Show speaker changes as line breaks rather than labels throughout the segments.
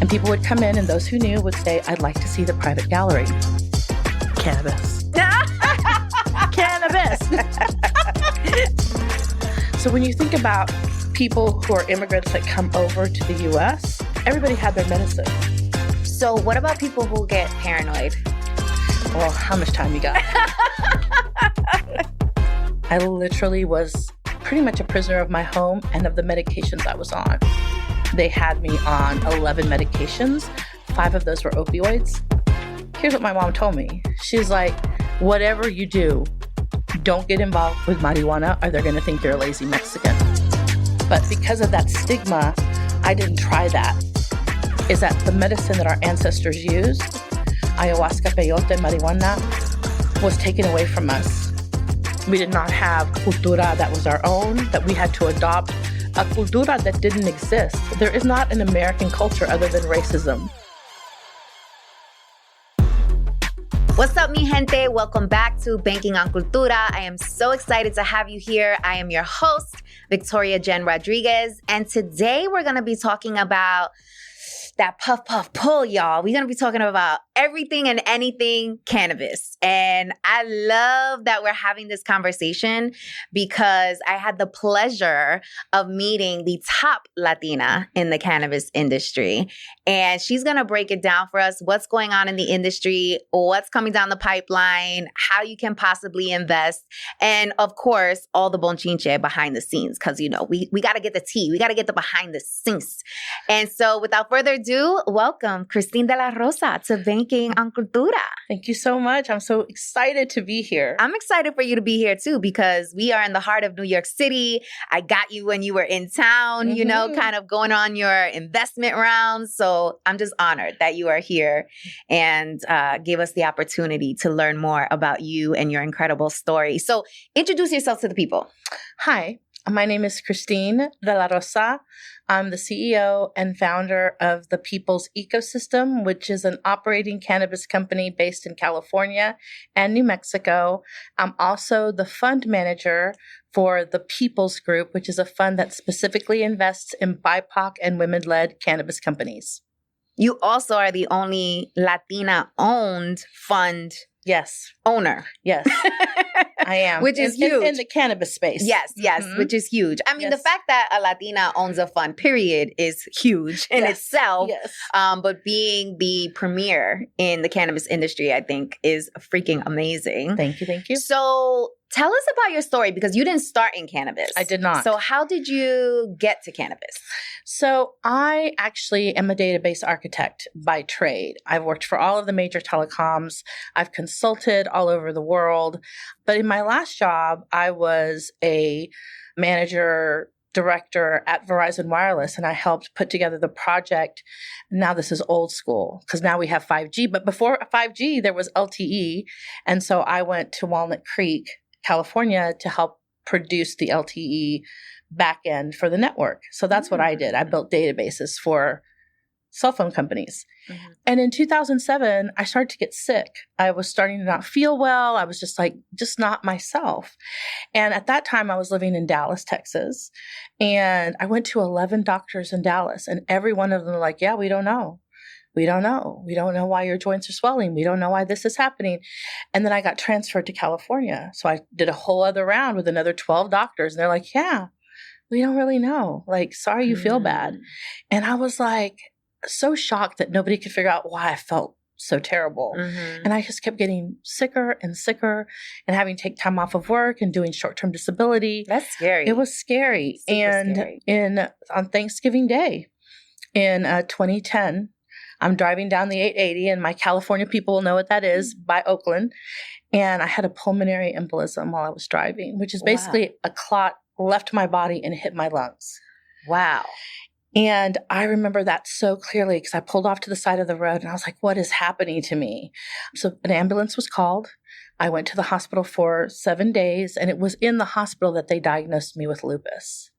And people would come in, and those who knew would say, I'd like to see the private gallery. Cannabis. Cannabis. So when you think about people who are immigrants that come over to the U.S., everybody had their medicine.
So what about people who get paranoid?
Well, how much time you got? I literally was pretty much a prisoner of my home and of the medications I was on. They had me on 11 medications. 5 of those were opioids. Here's what my mom told me. She's like, whatever you do, don't get involved with marijuana or they're going to think you're a lazy Mexican. But because of that stigma, I didn't try that. Is that the medicine that our ancestors used, ayahuasca, peyote, marijuana, was taken away from us. We did not have cultura that was our own, that we had to adopt a cultura that didn't exist. There is not an American culture other than racism.
What's up, mi gente? Welcome back to Banking on Cultura. I am so excited to have you here. I am your host, Victoria Jenn Rodriguez, and today we're going to be talking about that puff, puff, pull, y'all. We're going to be talking about everything and anything cannabis. And I love that we're having this conversation because I had the pleasure of meeting the top Latina in the cannabis industry. And she's going to break it down for us, what's going on in the industry, what's coming down the pipeline, how you can possibly invest, and of course, all the bonchinche behind the scenes. Because, you know, we got to get the tea. We got to get the behind the scenes. And so without further ado, welcome Christine de la Rosa to Banking on Cultura.
Thank you so much. I'm so excited to be here.
I'm excited for you to be here too, because we are in the heart of New York City. I got you when you were in town, you know, kind of going on your investment rounds. So I'm just honored that you are here and gave us the opportunity to learn more about you and your incredible story. So introduce yourself to the people.
Hi, my name is Christine de la Rosa. I'm the CEO and founder of the People's Ecosystem, which is an operating cannabis company based in California and New Mexico. I'm also the fund manager for the People's Group, which is a fund that specifically invests in BIPOC and women-led cannabis companies.
You also are the only Latina-owned fund owner.
Yes. I am.
Which is huge.
In the cannabis space.
Yes, which is huge. I mean, the fact that a Latina owns a fund, period, is huge in itself.
Yes.
But being the premier in the cannabis industry, I think, is freaking amazing.
Thank you.
So tell us about your story, because you didn't start in cannabis.
I did not.
So how did you get to cannabis?
So I actually am a database architect by trade. I've worked for all of the major telecoms. I've consulted all over the world. But in my last job, I was a manager director at Verizon Wireless, and I helped put together the project. Now this is old school because now we have 5G. But before 5G, there was LTE. And so I went to Walnut Creek, California, to help produce the LTE backend for the network. So that's what I did. I built databases for cell phone companies. And in 2007, I started to get sick. I was starting to not feel well. I was just not myself. And at that time, I was living in Dallas, Texas. And I went to 11 doctors in Dallas. And every one of them were like, yeah, we don't know. We don't know. We don't know why your joints are swelling. We don't know why this is happening. And then I got transferred to California. So I did a whole other round with another 12 doctors. And they're like, yeah, we don't really know. Like, sorry you feel bad. And I was like, so shocked that nobody could figure out why I felt so terrible. And I just kept getting sicker and sicker and having to take time off of work and doing short-term disability.
That's scary.
It was scary.
Super scary.
On Thanksgiving Day in 2010, I'm driving down the 880, and my California people will know what that is, by Oakland. And I had a pulmonary embolism while I was driving, which is basically a clot left my body and hit my lungs.
Wow.
And I remember that so clearly because I pulled off to the side of the road and I was like, what is happening to me? So an ambulance was called. I went to the hospital for 7 days, and it was in the hospital that they diagnosed me with lupus.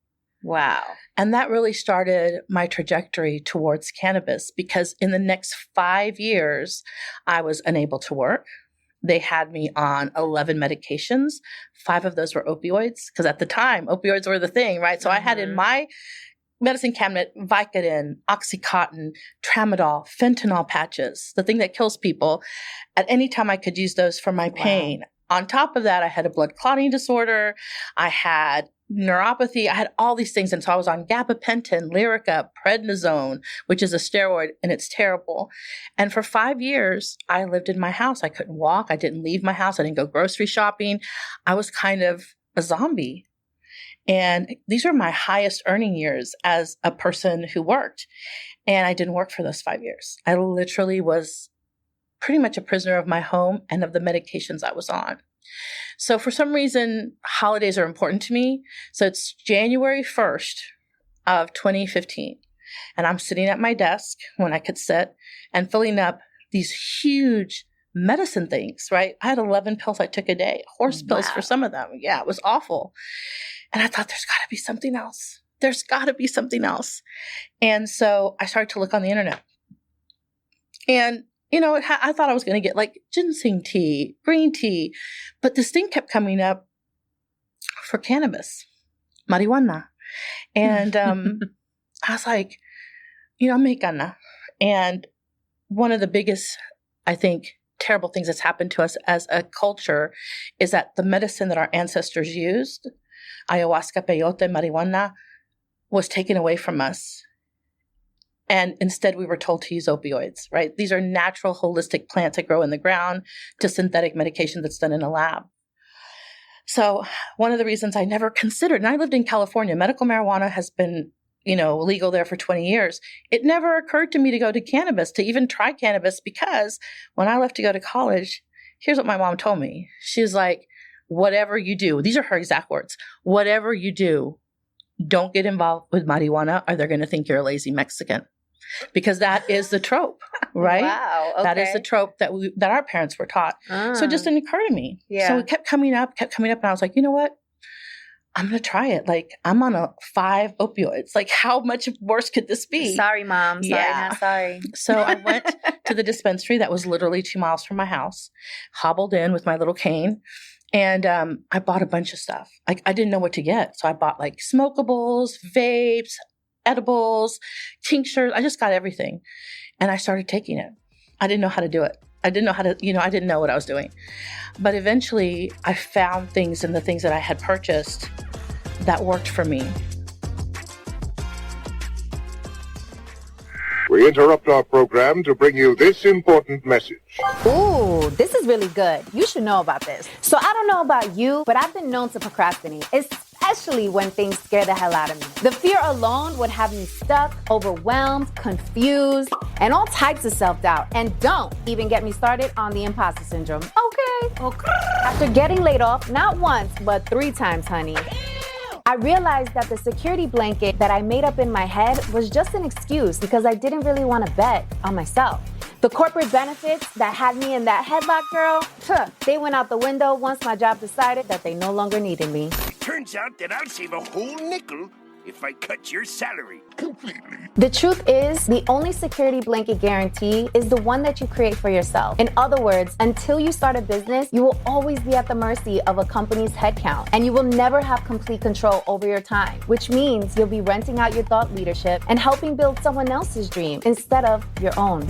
Wow.
And that really started my trajectory towards cannabis, because in the next 5 years, I was unable to work. They had me on 11 medications. 5 of those were opioids, because at the time, opioids were the thing, right? So I had in my medicine cabinet, Vicodin, Oxycontin, Tramadol, fentanyl patches, the thing that kills people. At any time I could use those for my pain. On top of that, I had a blood clotting disorder. I had neuropathy. I had all these things. And so I was on gabapentin, Lyrica, prednisone, which is a steroid, and it's terrible. And for 5 years, I lived in my house. I couldn't walk. I didn't leave my house. I didn't go grocery shopping. I was kind of a zombie. And these were my highest earning years as a person who worked. And I didn't work for those 5 years. I literally was pretty much a prisoner of my home and of the medications I was on. So for some reason, holidays are important to me. So it's January 1st of 2015. And I'm sitting at my desk when I could sit and filling up these huge medicine things, right? I had 11 pills I took a day, horse pills for some of them. Yeah, it was awful. And I thought, there's got to be something else. There's got to be something else. And so I started to look on the internet. And I thought I was going to get like ginseng tea, green tea, but this thing kept coming up for cannabis, marijuana. And I was like, I'm Mexicana. And one of the biggest, I think, terrible things that's happened to us as a culture is that the medicine that our ancestors used, ayahuasca, peyote, marijuana, was taken away from us. And instead, we were told to use opioids, right? These are natural, holistic plants that grow in the ground to synthetic medication that's done in a lab. So one of the reasons I never considered, and I lived in California, medical marijuana has been, legal there for 20 years. It never occurred to me to go to cannabis, to even try cannabis, because when I left to go to college, here's what my mom told me. She's like, whatever you do, these are her exact words, whatever you do, don't get involved with marijuana or they're going to think you're a lazy Mexican. Because that is the trope, right?
Wow. Okay.
That is the trope that our parents were taught. So it just didn't occur to me. Yeah. So it kept coming up. And I was like, you know what? I'm going to try it. Like, I'm on 5 opioids. Like, how much worse could this be?
Sorry, Mom. Sorry, not sorry.
So I went to the dispensary that was literally 2 miles from my house, hobbled in with my little cane. And I bought a bunch of stuff. I didn't know what to get. So I bought like smokables, vapes, edibles, tinctures. I just got everything. And I started taking it. I didn't know how to do it. I didn't know how to, I didn't know what I was doing. But eventually I found things in the things that I had purchased that worked for me.
We interrupt our program to bring you this important message.
Ooh, this is really good. You should know about this. So I don't know about you, but I've been known to procrastinate, especially when things scare the hell out of me. The fear alone would have me stuck, overwhelmed, confused, and all types of self-doubt. And don't even get me started on the imposter syndrome. Okay. After getting laid off, not once, but 3 times, honey, I realized that the security blanket that I made up in my head was just an excuse because I didn't really want to bet on myself. The corporate benefits that had me in that headlock, girl, they went out the window once my job decided that they no longer needed me.
Turns out that I'll save a whole nickel if I cut your salary completely.
The truth is, the only security blanket guarantee is the one that you create for yourself. In other words, until you start a business, you will always be at the mercy of a company's headcount, and you will never have complete control over your time, which means you'll be renting out your thought leadership and helping build someone else's dream instead of your own.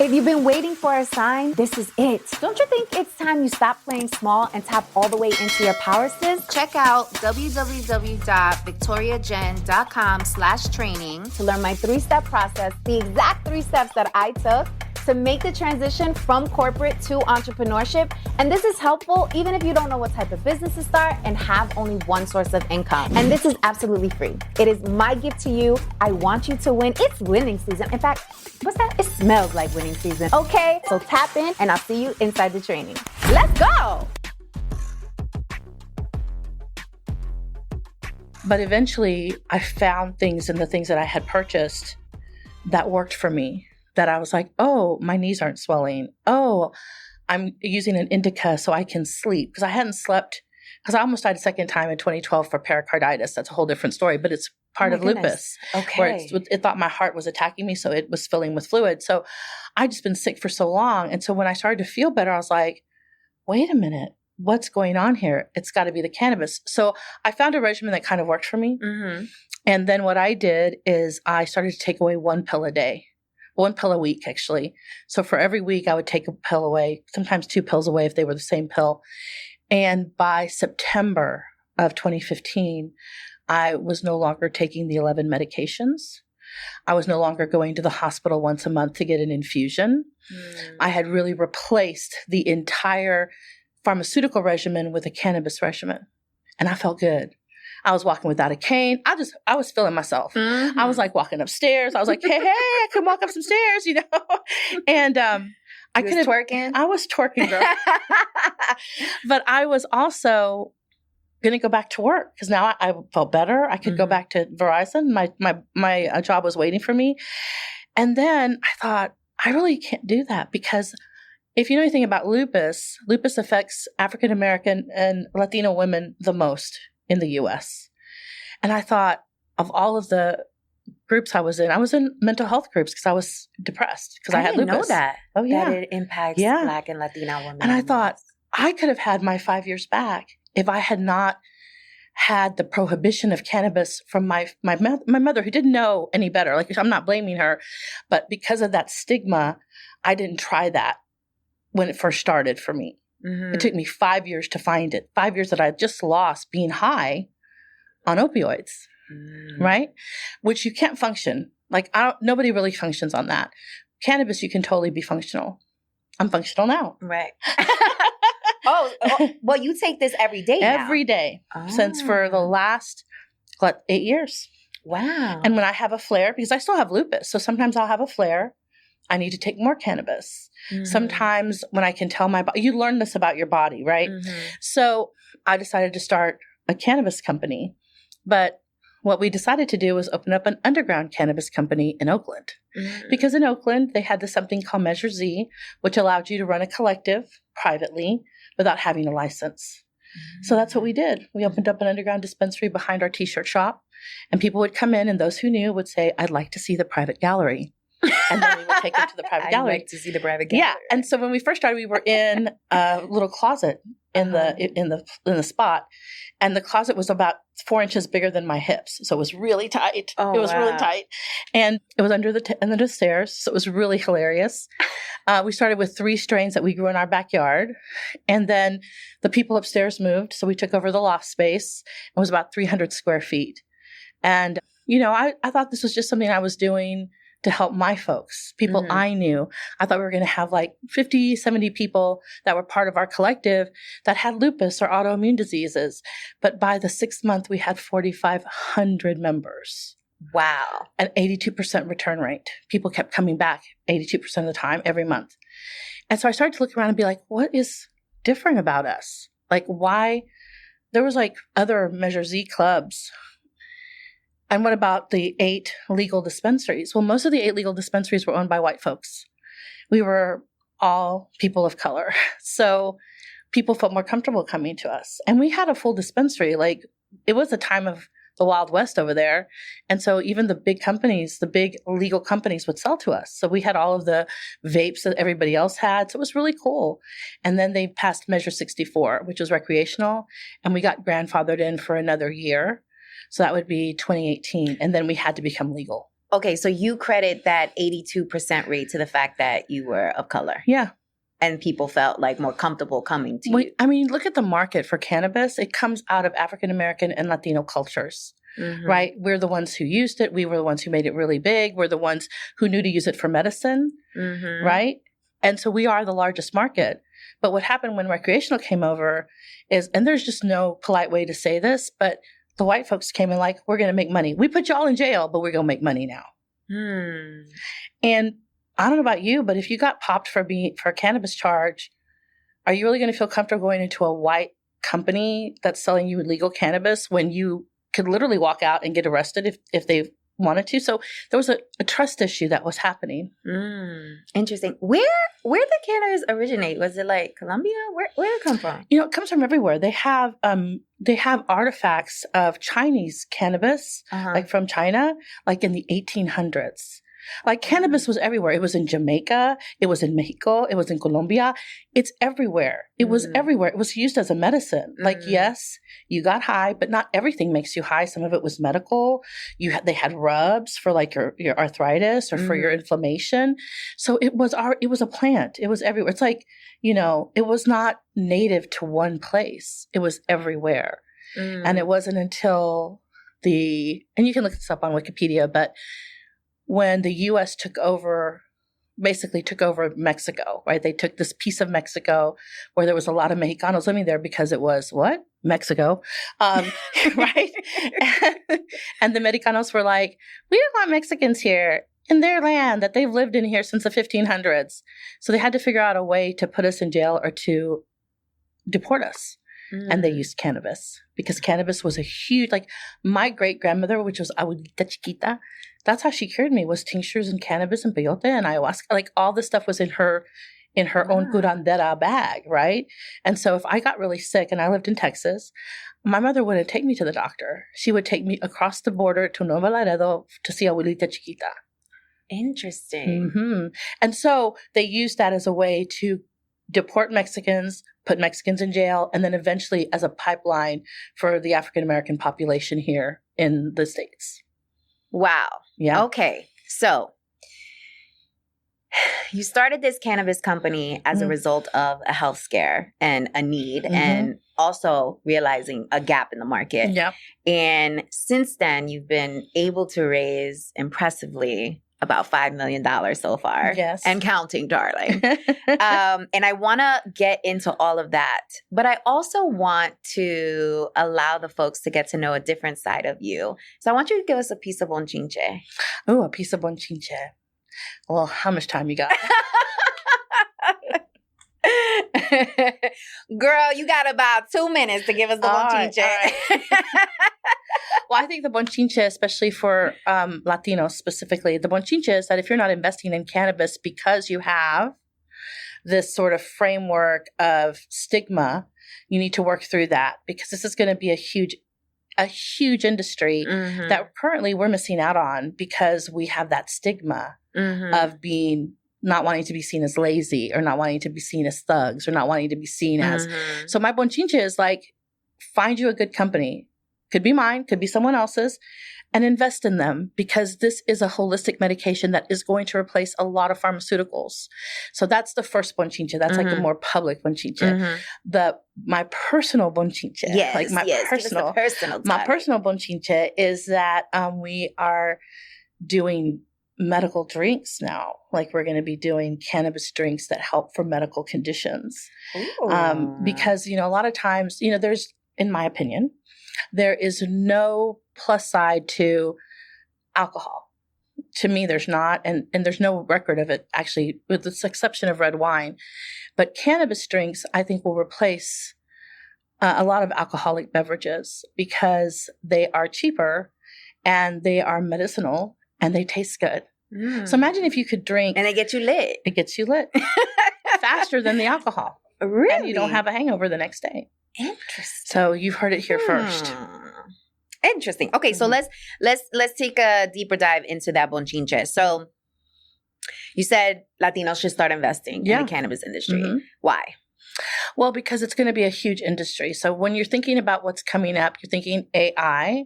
If you've been waiting for a sign, this is it. Don't you think it's time you stop playing small and tap all the way into your power, sis? Check out www.victoriajen.com/training to learn my 3-step process, the exact 3 steps that I took to make the transition from corporate to entrepreneurship. And this is helpful even if you don't know what type of business to start and have only one source of income. And this is absolutely free. It is my gift to you. I want you to win. It's winning season. In fact, what's that? It smells like winning season. Okay, so tap in and I'll see you inside the training. Let's go.
But eventually I found things in the things that I had purchased that worked for me, that I was like, oh, my knees aren't swelling. Oh, I'm using an indica so I can sleep, because I hadn't slept, because I almost died a second time in 2012 for pericarditis. That's a whole different story, but it's part of lupus.
Okay.
Where it thought my heart was attacking me, so it was filling with fluid. So I'd just been sick for so long. And so when I started to feel better, I was like, wait a minute. what's going on here? It's got to be the cannabis. So I found a regimen that kind of worked for me.
Mm-hmm.
And then what I did is I started to take away 1 pill a day, 1 pill a week, actually. So for every week, I would take a pill away, sometimes 2 pills away if they were the same pill. And by September of 2015, I was no longer taking the 11 medications. I was no longer going to the hospital once a month to get an infusion. I had really replaced the entire pharmaceutical regimen with a cannabis regimen. And I felt good. I was walking without a cane. I was feeling myself.
Mm-hmm.
I was like walking upstairs. I was like, hey, I can walk up some stairs, you know? And I could have
twerking.
I was twerking, girl. But I was also going to go back to work because now I felt better. I could go back to Verizon. My job was waiting for me. And then I thought, I really can't do that because if you know anything about lupus affects African American and Latino women the most in the U.S. And I thought of all of the groups I was in mental health groups because I was depressed because I had
didn't
lupus.
know that.
Oh, yeah.
That it impacts
Yeah.
Black and Latina women.
And I thought I could have had my 5 years back if I had not had the prohibition of cannabis from my mother who didn't know any better. Like, I'm not blaming her, but because of that stigma, I didn't try that when it first started for me.
Mm-hmm.
It took me 5 years to find it. 5 years that I just lost being high on opioids, right? Which you can't function. Like, nobody really functions on that. Cannabis, you can totally be functional. I'm functional now.
Right. Well, you take this every day now.
Every day since for the last 8 years.
Wow.
And when I have a flare, because I still have lupus, so sometimes I'll have a flare, I need to take more cannabis.
Mm-hmm.
Sometimes when I can tell my body, you learn this about your body, right?
Mm-hmm.
So I decided to start a cannabis company. But what we decided to do was open up an underground cannabis company in Oakland.
Mm-hmm.
Because in Oakland, they had this something called Measure Z, which allowed you to run a collective privately without having a license. So that's what we did. We opened up an underground dispensary behind our t-shirt shop, and people would come in, and those who knew would say, I'd like to see the private gallery. And then we would take them to the private gallery.
I'd like to see the private gallery.
Yeah. And so when we first started, we were in a little closet in the spot. And the closet was about 4 inches bigger than my hips. So it was really tight.
Oh,
it was really
wow.
tight. And it was under the stairs. So it was really hilarious. We started with 3 strains that we grew in our backyard. And then the people upstairs moved. So we took over the loft space. It was about 300 square feet. And, I thought this was just something I was doing to help my folks, people I knew. I thought we were going to have like 50, 70 people that were part of our collective that had lupus or autoimmune diseases. But by the 6th month, we had 4,500 members.
Wow.
An 82% return rate. People kept coming back 82% of the time, every month. And so I started to look around and be like, what is different about us? Like, why? There was like other Measure Z clubs. And what about the 8 legal dispensaries? Well, most of the 8 legal dispensaries were owned by white folks. We were all people of color. So people felt more comfortable coming to us. And we had a full dispensary. Like, it was a time of the Wild West over there. And so even the big companies, the big legal companies would sell to us. So we had all of the vapes that everybody else had. So it was really cool. And then they passed Measure 64, which was recreational. And we got grandfathered in for another year. So that would be 2018. And then we had to become legal.
Okay, so you credit that 82% rate to the fact that you were of color.
Yeah.
And people felt like more comfortable coming to you.
I mean, look at the market for cannabis. It comes out of African American and Latino cultures, right? We're the ones who used it. We were the ones who made it really big. We're the ones who knew to use it for medicine, right? And so we are the largest market. But what happened when recreational came over is, and there's just no polite way to say this, but the white folks came in like, we're going to make money. We put y'all in jail, but we're going to make money now. And I don't know about you, but if you got popped for a cannabis charge, are you really going to feel comfortable going into a white company that's selling you legal cannabis when you could literally walk out and get arrested if they wanted to? So there was a trust issue that was happening.
Interesting. Where did cannabis originate? Was it like Colombia? Where did it come from?
It comes from everywhere. They have artifacts of Chinese cannabis, like from China, like in the 1800s. Like cannabis was everywhere. It was in Jamaica. It was in Mexico. It was in Colombia. It's everywhere. It was everywhere. It was used as a medicine. Like, yes, you got high, but not everything makes you high. Some of it was medical. They had rubs for like your arthritis or for your inflammation. So it was a plant. It was everywhere. It's like, it was not native to one place. It was everywhere. And it wasn't until and you can look this up on Wikipedia, but when the U.S. basically took over Mexico, right? They took this piece of Mexico where there was a lot of Mexicanos living there because it was what? Mexico, right? And the Mexicanos were like, we don't want Mexicans here in their land that they've lived in here since the 1500s. So they had to figure out a way to put us in jail or to deport us. And they used cannabis because cannabis was a huge, like my great grandmother, which was abuelita chiquita, that's how she cured me, was tinctures and cannabis and peyote and ayahuasca. Like all this stuff was in her own curandera bag, right? And so if I got really sick and I lived in Texas, my mother wouldn't take me to the doctor. She would take me across the border to Nuevo Laredo to see abuelita chiquita.
Interesting.
And so they used that as a way to deport Mexicans, put Mexicans in jail, and then eventually as a pipeline for the African-American population here in the States.
Wow.
Yeah.
Okay. So you started this cannabis company as a result of a health scare and a need and also realizing a gap in the market.
Yeah.
And since then, you've been able to raise impressively about $5 million so far.
Yes.
And counting, darling. And I want to get into all of that. But I also want to allow the folks to get to know a different side of you. So I want you to give us a piece of bonchinche.
Oh, a piece of bonchinche. Well, how much time you got?
Girl, you got about 2 minutes to give us the bonchinche.
All right. Well, I think the bonchinche, especially for Latinos specifically, the bonchinche is that if you're not investing in cannabis because you have this sort of framework of stigma, you need to work through that because this is going to be a huge industry that currently we're missing out on because we have that stigma of not wanting to be seen as lazy or not wanting to be seen as thugs or not wanting to be seen as. So my bonchinche is like, find you a good company. Could be mine, could be someone else's, and invest in them because this is a holistic medication that is going to replace a lot of pharmaceuticals. So that's the first bonchinche. That's like the more public bonchinche. My personal bonchinche, my personal bonchinche is that we are doing medical drinks now. Like we're going to be doing cannabis drinks that help for medical conditions. Because, a lot of times, there's, in my opinion, there is no plus side to alcohol. To me, there's not, and there's no record of it, actually, with the exception of red wine. But cannabis drinks, I think, will replace a lot of alcoholic beverages because they are cheaper and they are medicinal and they taste good. So imagine if you could drink.
And they get you lit.
It gets you lit faster than the alcohol.
Really?
And you don't have a hangover the next day.
Interesting.
So you've heard it here first.
Interesting. Okay, so let's take a deeper dive into that bonchinche. So you said Latinos should start investing in the cannabis industry. Why?
Well, because it's going to be a huge industry. So when you're thinking about what's coming up, you're thinking AI.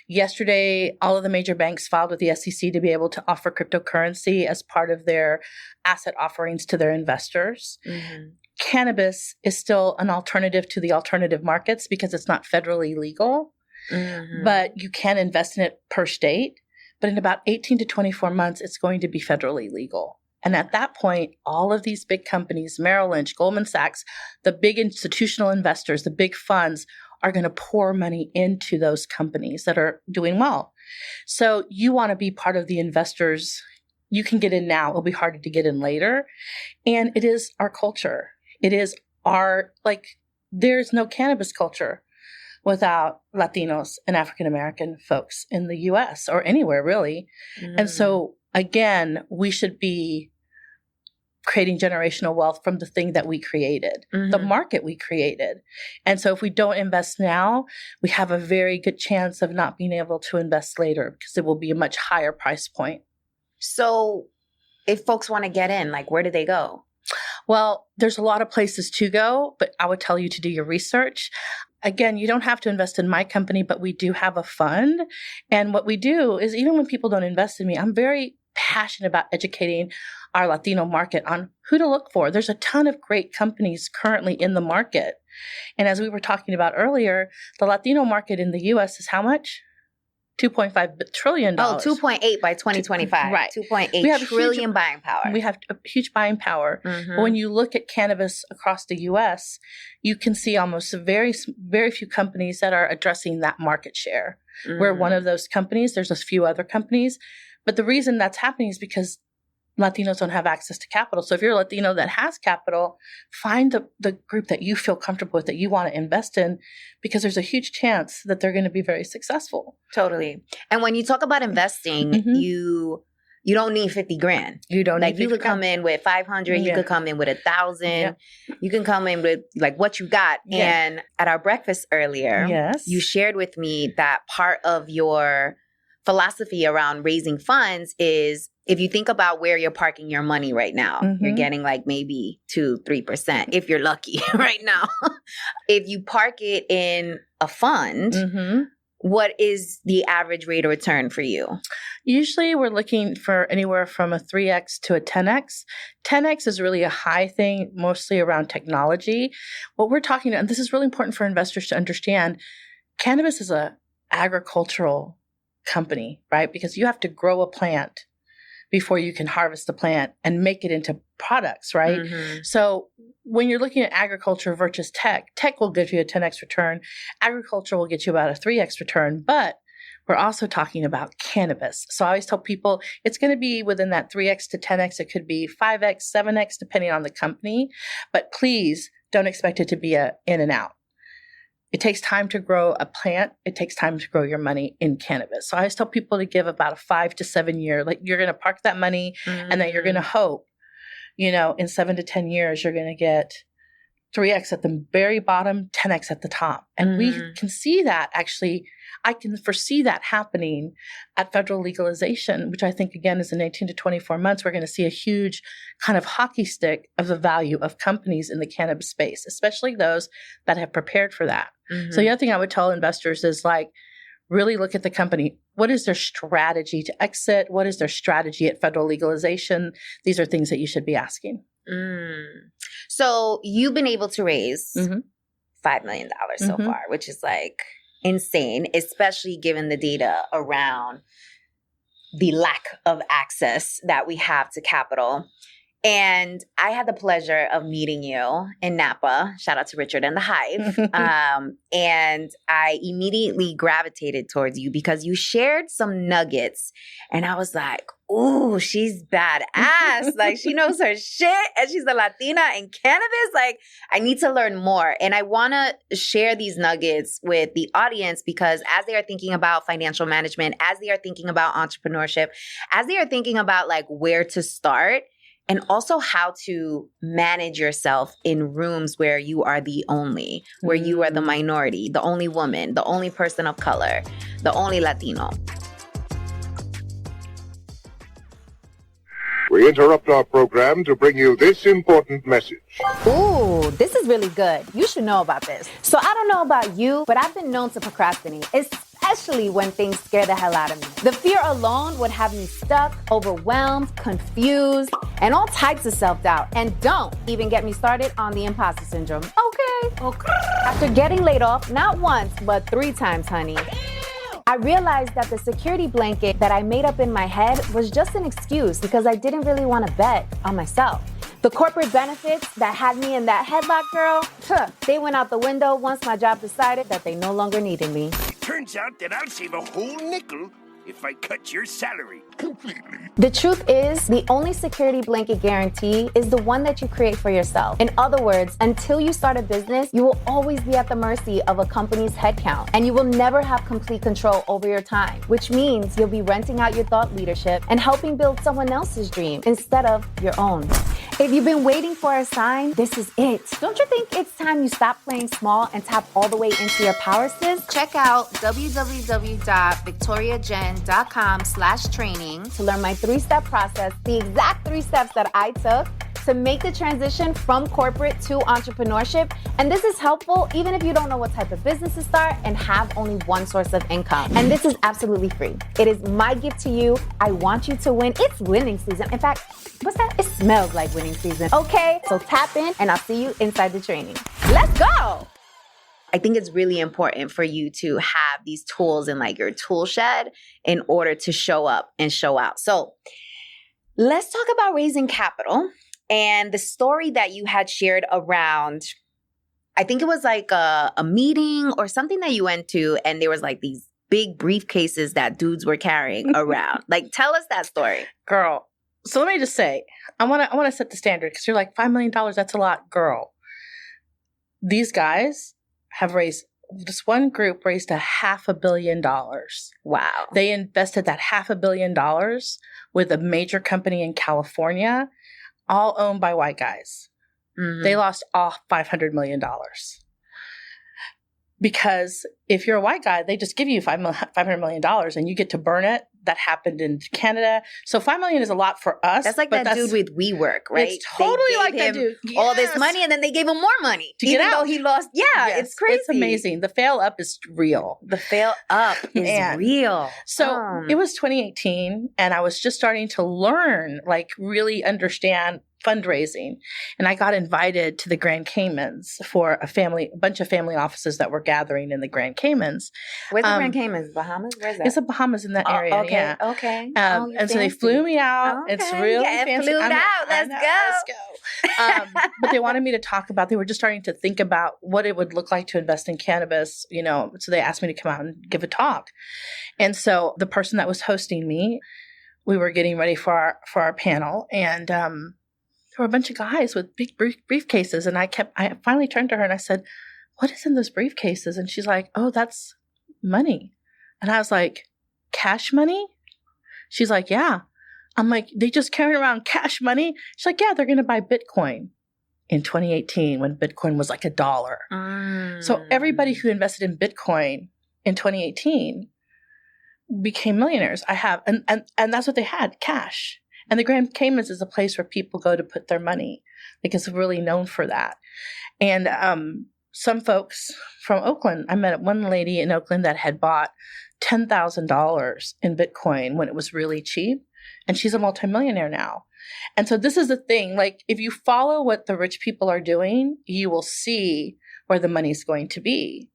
Yesterday, all of the major banks filed with the SEC to be able to offer cryptocurrency as part of their asset offerings to their investors. Cannabis is still an alternative to the alternative markets because it's not federally legal, but you can invest in it per state. But in about 18 to 24 months, it's going to be federally legal. And at that point, all of these big companies, Merrill Lynch, Goldman Sachs, the big institutional investors, the big funds are going to pour money into those companies that are doing well. So you want to be part of the investors. You can get in now. It'll be harder to get in later. And it is our culture. It is there's no cannabis culture without Latinos and African-American folks in the U.S. or anywhere really. And so again, we should be creating generational wealth from the thing that we created, the market we created. And so if we don't invest now, we have a very good chance of not being able to invest later because it will be a much higher price point.
So if folks want to get in, like, where do they go?
Well, there's a lot of places to go, but I would tell you to do your research. Again, you don't have to invest in my company, but we do have a fund. And what we do is, even when people don't invest in me, I'm very passionate about educating our Latino market on who to look for. There's a ton of great companies currently in the market. And as we were talking about earlier, the Latino market in the U.S. is how much? $2.5 trillion.
Oh, 2.8 by 2025.
Right.
2.8 trillion buying power.
We have a huge buying power.
Mhm.
But when you look at cannabis across the U.S., you can see almost very, very few companies that are addressing that market share. We're one of those companies. There's a few other companies. But the reason that's happening is because Latinos don't have access to capital. So if you're a Latino that has capital, find the group that you feel comfortable with, that you want to invest in, because there's a huge chance that they're going to be very successful.
Totally. And when you talk about investing, you don't need 50 grand.
You don't
like
need
you could come in with 500, you could come in with 1,000, you can come in with like what you got. And at our breakfast earlier, you shared with me that part of your philosophy around raising funds is, if you think about where you're parking your money right now, you're getting like maybe 2-3% if you're lucky right now. If you park it in a fund, what is the average rate of return for you?
Usually we're looking for anywhere from a 3x to a 10x. 10x is really a high thing, mostly around technology. What we're talking about, and this is really important for investors to understand, cannabis is a agricultural company, right? Because you have to grow a plant before you can harvest the plant and make it into products, right? So when you're looking at agriculture versus tech will give you a 10x return. Agriculture will get you about a 3x return, but we're also talking about cannabis. So I always tell people it's going to be within that 3x to 10x. It could be 5x, 7x, depending on the company. But please don't expect it to be a in and out. It takes time to grow a plant. It takes time to grow your money in cannabis. So I always tell people to give about a 5 to 7 year, like you're going to park that money and then you're going to hope, in 7 to 10 years, you're going to get 3x at the very bottom, 10x at the top. And we can see that actually, I can foresee that happening at federal legalization, which I think, again, is in 18 to 24 months. We're going to see a huge kind of hockey stick of the value of companies in the cannabis space, especially those that have prepared for that. So the other thing I would tell investors is like, really look at the company. What is their strategy to exit? What is their strategy at federal legalization? These are things that you should be asking.
So you've been able to raise $5 million so far, which is like insane, especially given the data around the lack of access that we have to capital. And I had the pleasure of meeting you in Napa. Shout out to Richard and the Hive. And I immediately gravitated towards you because you shared some nuggets. And I was like, ooh, she's badass. Like, she knows her shit. And she's a Latina in cannabis. Like, I need to learn more. And I want to share these nuggets with the audience because as they are thinking about financial management, as they are thinking about entrepreneurship, as they are thinking about like where to start, and also how to manage yourself in rooms where you are the only, where you are the minority, the only woman, the only person of color, the only Latino.
We interrupt our program to bring you this important message.
Ooh, this is really good. You should know about this. So I don't know about you, but I've been known to procrastinate, especially when things scare the hell out of me. The fear alone would have me stuck, overwhelmed, confused, and all types of self-doubt. And don't even get me started on the imposter syndrome. Okay. After getting laid off, not once, but 3 times, honey, I realized that the security blanket that I made up in my head was just an excuse because I didn't really want to bet on myself. The corporate benefits that had me in that headlock, girl, they went out the window once my job decided that they no longer needed me.
Turns out that I'll save a whole nickel if I cut your salary completely.
The truth is, the only security blanket guarantee is the one that you create for yourself. In other words, until you start a business, you will always be at the mercy of a company's headcount, and you will never have complete control over your time, which means you'll be renting out your thought leadership and helping build someone else's dream instead of your own. If you've been waiting for a sign, this is it. Don't you think it's time you stop playing small and tap all the way into your power, sis?
Check out www.victoriajen.com rosabjen.com/training
to learn my 3-step process, the exact 3 steps that I took to make the transition from corporate to entrepreneurship. And this is helpful even if you don't know what type of business to start and have only one source of income. And this is absolutely free. It is my gift to you. I want you to win. It's winning season. In fact, what's that? It smells like winning season. Okay, so tap in and I'll see you inside the training. Let's go.
I think it's really important for you to have these tools in like your tool shed in order to show up and show out. So let's talk about raising capital and the story that you had shared around, I think it was like a meeting or something that you went to, and there was like these big briefcases that dudes were carrying around. Like, tell us that story.
Girl. So let me just say, I want to set the standard because you're like, $5 million, that's a lot. Girl, these guys have raised, this one group raised $500 million.
Wow.
They invested that $500 million with a major company in California, all owned by white guys. Mm-hmm. They lost all $500 million. Because if you're a white guy, they just give you $500 million and you get to burn it. That happened in Canada. So $5 million is a lot for us.
That's like that dude with WeWork, right?
It's totally like that dude.
All this money and then they gave him more money.
To get out.
Even though he lost. Yeah, yes, it's crazy.
It's amazing. The fail up is real.
The fail up is real.
So it was 2018 and I was just starting to learn, like really understand fundraising. And I got invited to the Grand Caymans for a bunch of family offices that were gathering in the Grand Caymans.
Where's the Grand Caymans? Bahamas? Where's that?
It's the Bahamas in that area.
Okay.
Yeah.
Okay.
And so they flew me out.
Okay.
It's really fancy.
Flew out. Let's go.
But they wanted me to talk about, they were just starting to think about what it would look like to invest in cannabis, you know, so they asked me to come out and give a talk. And so the person that was hosting me, we were getting ready for our panel, and there were a bunch of guys with big briefcases. And I finally turned to her and I said, "What is in those briefcases?" And she's like, "Oh, that's money." And I was like, "Cash money?" She's like, "Yeah." I'm like, "They just carry around cash money?" She's like, "Yeah, they're going to buy Bitcoin." In 2018, when Bitcoin was like $1. So everybody who invested in Bitcoin in 2018 became millionaires. And that's what they had, cash. And the Grand Caymans is a place where people go to put their money. Like, it's really known for that. And some folks from Oakland, I met one lady in Oakland that had bought $10,000 in Bitcoin when it was really cheap. And she's a multimillionaire now. And so this is the thing. Like, if you follow what the rich people are doing, you will see where the money's going to be.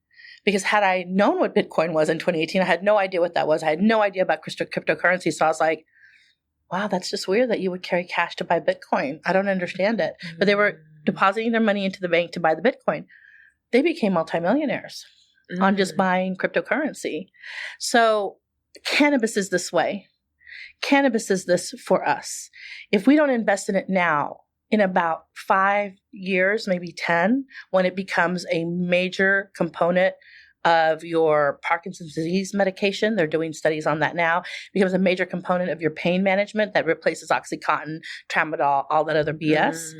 Because had I known what Bitcoin was in 2018, I had no idea what that was. I had no idea about cryptocurrency. So I was like, wow, that's just weird that you would carry cash to buy Bitcoin. I don't understand it. But they were depositing their money into the bank to buy the Bitcoin. They became multimillionaires on just buying cryptocurrency. So cannabis is this way. Cannabis is this for us. If we don't invest in it now, in about 5 years, maybe 10, when it becomes a major component of your Parkinson's disease medication, they're doing studies on that now, it becomes a major component of your pain management that replaces Oxycontin, Tramadol, all that other BS.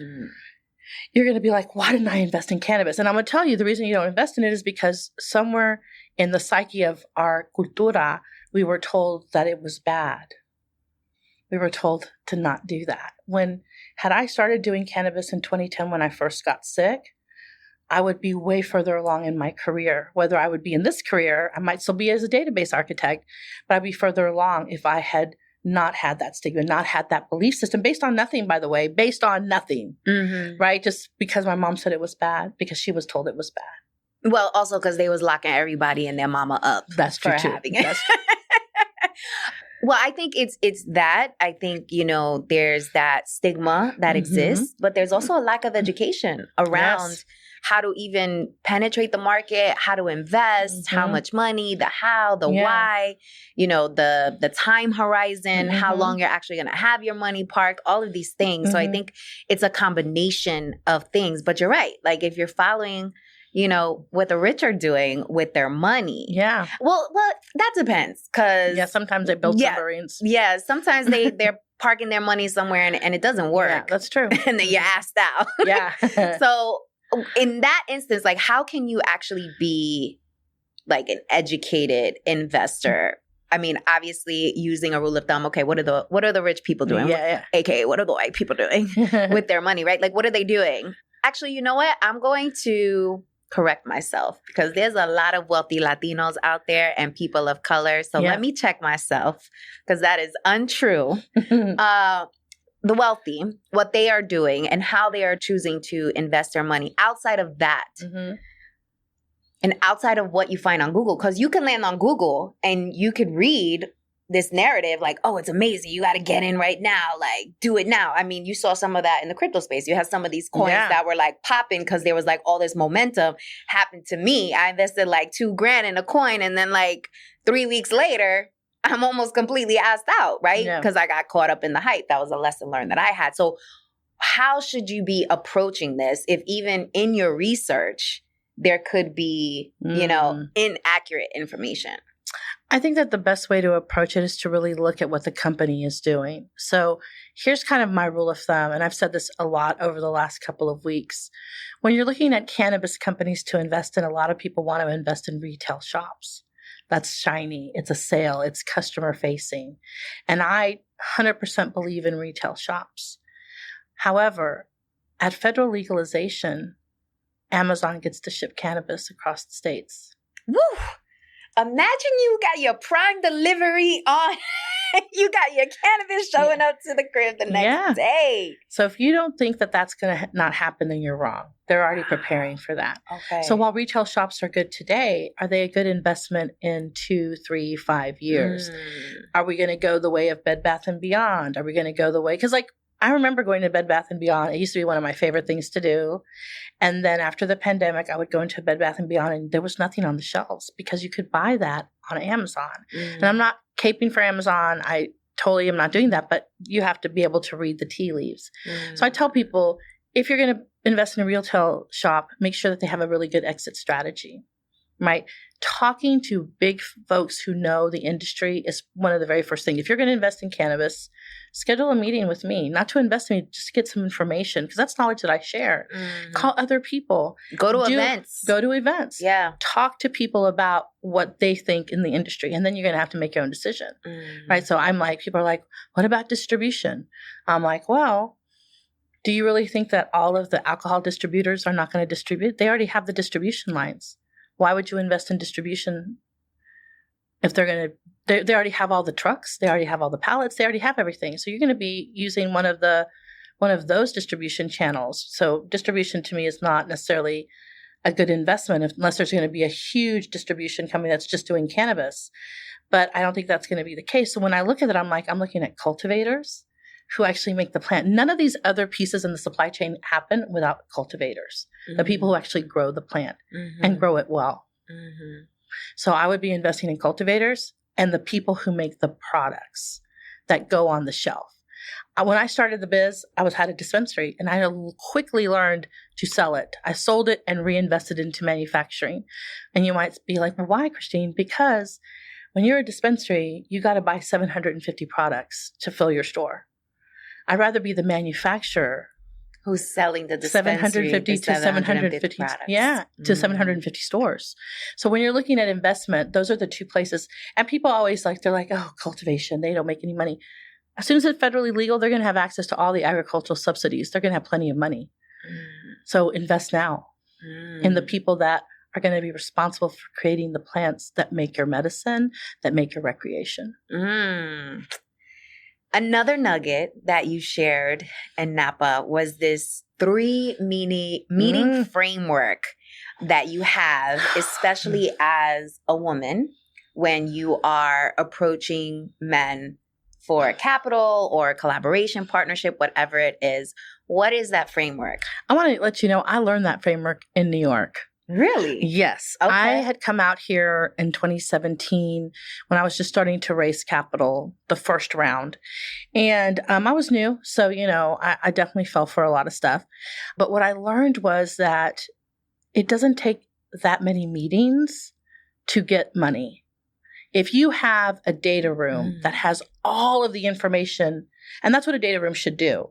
You're going to be like, why didn't I invest in cannabis? And I'm going to tell you the reason you don't invest in it is because somewhere in the psyche of our cultura, we were told that it was bad. We were told to not do that. Had I started doing cannabis in 2010 when I first got sick, I would be way further along in my career. Whether I would be in this career, I might still be as a database architect, but I'd be further along if I had not had that stigma, not had that belief system, based on nothing, by the way, based on nothing, right? Just because my mom said it was bad, because she was told it was bad.
Well, also because they was locking everybody and their mama up.
That's true too.
Well, I think it's that. I think, there's that stigma that exists, but there's also a lack of education around how to even penetrate the market, how to invest, how much money, the how, the why, the time horizon, how long you're actually going to have your money parked, all of these things. So I think it's a combination of things. But you're right. Like, if you're following what the rich are doing with their money.
Yeah.
Well, that depends. Cause
sometimes they build submarines.
Yeah. Sometimes they're parking their money somewhere and it doesn't work.
Yeah, that's true.
And then you're asked out.
Yeah.
So in that instance, like, how can you actually be like an educated investor I mean, obviously using a rule of thumb, okay, what are the rich people doing?
Yeah.
AKA, what are the white people doing with their money, right? Like, what are they doing? Actually, you know what? I'm going to correct myself because there's a lot of wealthy Latinos out there and people of color. So let me check myself because that is untrue. The wealthy, what they are doing and how they are choosing to invest their money outside of that. And outside of what you find on Google, because you can land on Google and you could read this narrative like, oh, it's amazing. You got to get in right now. Like, do it now. I mean, you saw some of that in the crypto space. You had some of these coins that were like popping because there was like all this momentum happened to me. I invested like $2,000 in a coin. And then like 3 weeks later, I'm almost completely assed out, right? Because I got caught up in the hype. That was a lesson learned that I had. So how should you be approaching this if even in your research, there could be, you know, inaccurate information?
I think that the best way to approach it is to really look at what the company is doing. So here's kind of my rule of thumb, and I've said this a lot over the last couple of weeks. When you're looking at cannabis companies to invest in, a lot of people want to invest in retail shops. That's shiny. It's a sale. It's customer facing. And I 100% believe in retail shops. However, at federal legalization, Amazon gets to ship cannabis across the states.
Woo! Imagine you got your Prime delivery on. You got your cannabis showing up to the crib the next day.
So if you don't think that that's going to not happen, then you're wrong. They're already preparing for that.
Okay.
So while retail shops are good today, are they a good investment in 2, 3, 5 years? Are we going to go the way of Bed Bath & Beyond? Are we going to go the way? Because like, I remember going to Bed Bath & Beyond. It used to be one of my favorite things to do. And then after the pandemic, I would go into Bed Bath & Beyond and there was nothing on the shelves because you could buy that on Amazon. And I'm not caping for Amazon. I totally am not doing that, but you have to be able to read the tea leaves. So I tell people, if you're going to invest in a retail shop, make sure that they have a really good exit strategy, right? Talking to big folks who know the industry is one of the very first things. If you're going to invest in cannabis, schedule a meeting with me, not to invest in me, just to get some information because that's knowledge that I share. Call other people.
Go to events.
Go to events.
Yeah.
Talk to people about what they think in the industry, and then you're going to have to make your own decision, right? So I'm like, people are like, what about distribution? I'm like, well, do you really think that all of the alcohol distributors are not going to distribute? They already have the distribution lines. Why would you invest in distribution if they're going to, they already have all the trucks, they already have all the pallets, they already have everything. So you're going to be using one of those distribution channels. So distribution to me is not necessarily a good investment unless there's going to be a huge distribution company that's just doing cannabis. But I don't think that's going to be the case. So when I look at it, I'm looking at cultivators who actually make the plant. None of these other pieces in the supply chain happen without cultivators, the people who actually grow the plant and grow it well. So I would be investing in cultivators and the people who make the products that go on the shelf. When I started the biz, I had a dispensary and I quickly learned to sell it. I sold it and reinvested into manufacturing. And you might be like, well, why, Christine? Because when you're a dispensary, you got to buy 750 products to fill your store. I'd rather be the manufacturer
who's selling the dispensary
750 to 750
products.
To 750 stores. So when you're looking at investment, those are the two places. And people always they're like, oh, cultivation, they don't make any money. As soon as it's federally legal, they're going to have access to all the agricultural subsidies. They're going to have plenty of money. So invest now in the people that are going to be responsible for creating the plants that make your medicine, that make your recreation.
Another nugget that you shared in Napa was this 3 meeting framework that you have, especially as a woman, when you are approaching men for capital or collaboration, partnership, whatever it is. What is that framework?
I want to let you know, I learned that framework in New York.
Really?
Yes.
Okay.
I had come out here in 2017 when I was just starting to raise capital, the first round. And I was new. So, I definitely fell for a lot of stuff. But what I learned was that it doesn't take that many meetings to get money. If you have a data room that has all of the information, and that's what a data room should do.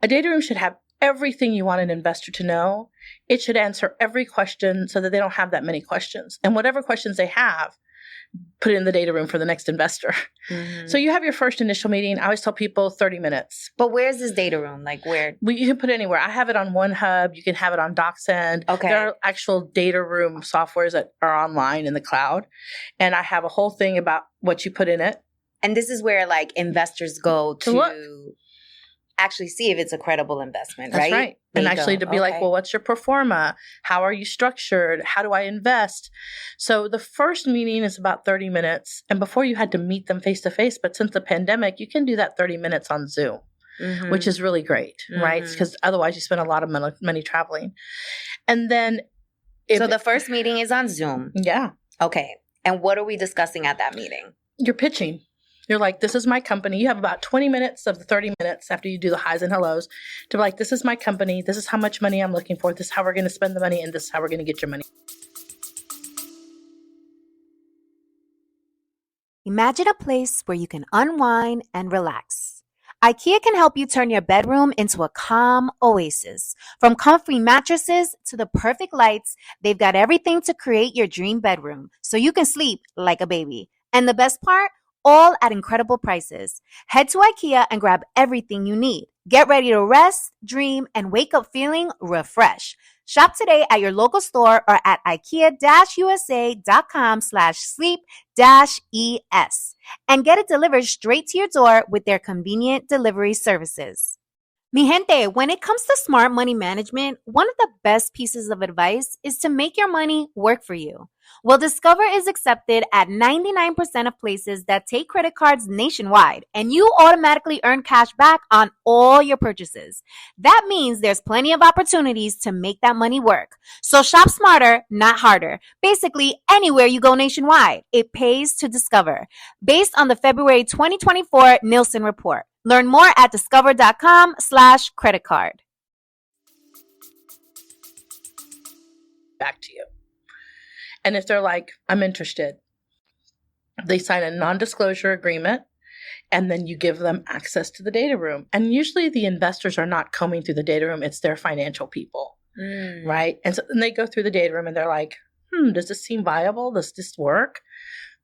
A data room should have everything you want an investor to know. It should answer every question so that they don't have that many questions. And whatever questions they have, put it in the data room for the next investor. So you have your first initial meeting. I always tell people 30 minutes.
But where's this data room? Like where?
Well, you can put it anywhere. I have it on OneHub. You can have it on DocSend.
Okay.
There are actual data room softwares that are online in the cloud. And I have a whole thing about what you put in it.
And this is where like investors go to actually see if it's a credible investment, right?
That's right. And actually to be like, well, what's your pro forma? How are you structured? How do I invest? So the first meeting is about 30 minutes. And before you had to meet them face to face. But since the pandemic, you can do that 30 minutes on Zoom, which is really great, right? Because otherwise you spend a lot of money traveling. And then
so the first meeting is on Zoom.
Yeah.
Okay. And what are we discussing at that meeting?
You're pitching. You're like, this is my company. You have about 20 minutes of the 30 minutes after you do the highs and hellos to be like, this is my company. This is how much money I'm looking for. This is how we're going to spend the money. And this is how we're going to get your money.
Imagine a place where you can unwind and relax. IKEA can help you turn your bedroom into a calm oasis. From comfy mattresses to the perfect lights, they've got everything to create your dream bedroom so you can sleep like a baby. And the best part? All at incredible prices. Head to IKEA and grab everything you need. Get ready to rest, dream, and wake up feeling refreshed. Shop today at your local store or at ikea-usa.com/sleep-es and get it delivered straight to your door with their convenient delivery services. Mi gente, when it comes to smart money management, one of the best pieces of advice is to make your money work for you. Well, Discover is accepted at 99% of places that take credit cards nationwide, and you automatically earn cash back on all your purchases. That means there's plenty of opportunities to make that money work. So shop smarter, not harder. Basically, anywhere you go nationwide, it pays to Discover. Based on the February 2024 Nielsen report. Learn more at discover.com/credit card.
Back to you. And if they're like, I'm interested, they sign a non-disclosure agreement, and then you give them access to the data room. And usually the investors are not combing through the data room. It's their financial people, right? And so then they go through the data room and they're like, does this seem viable? Does this work?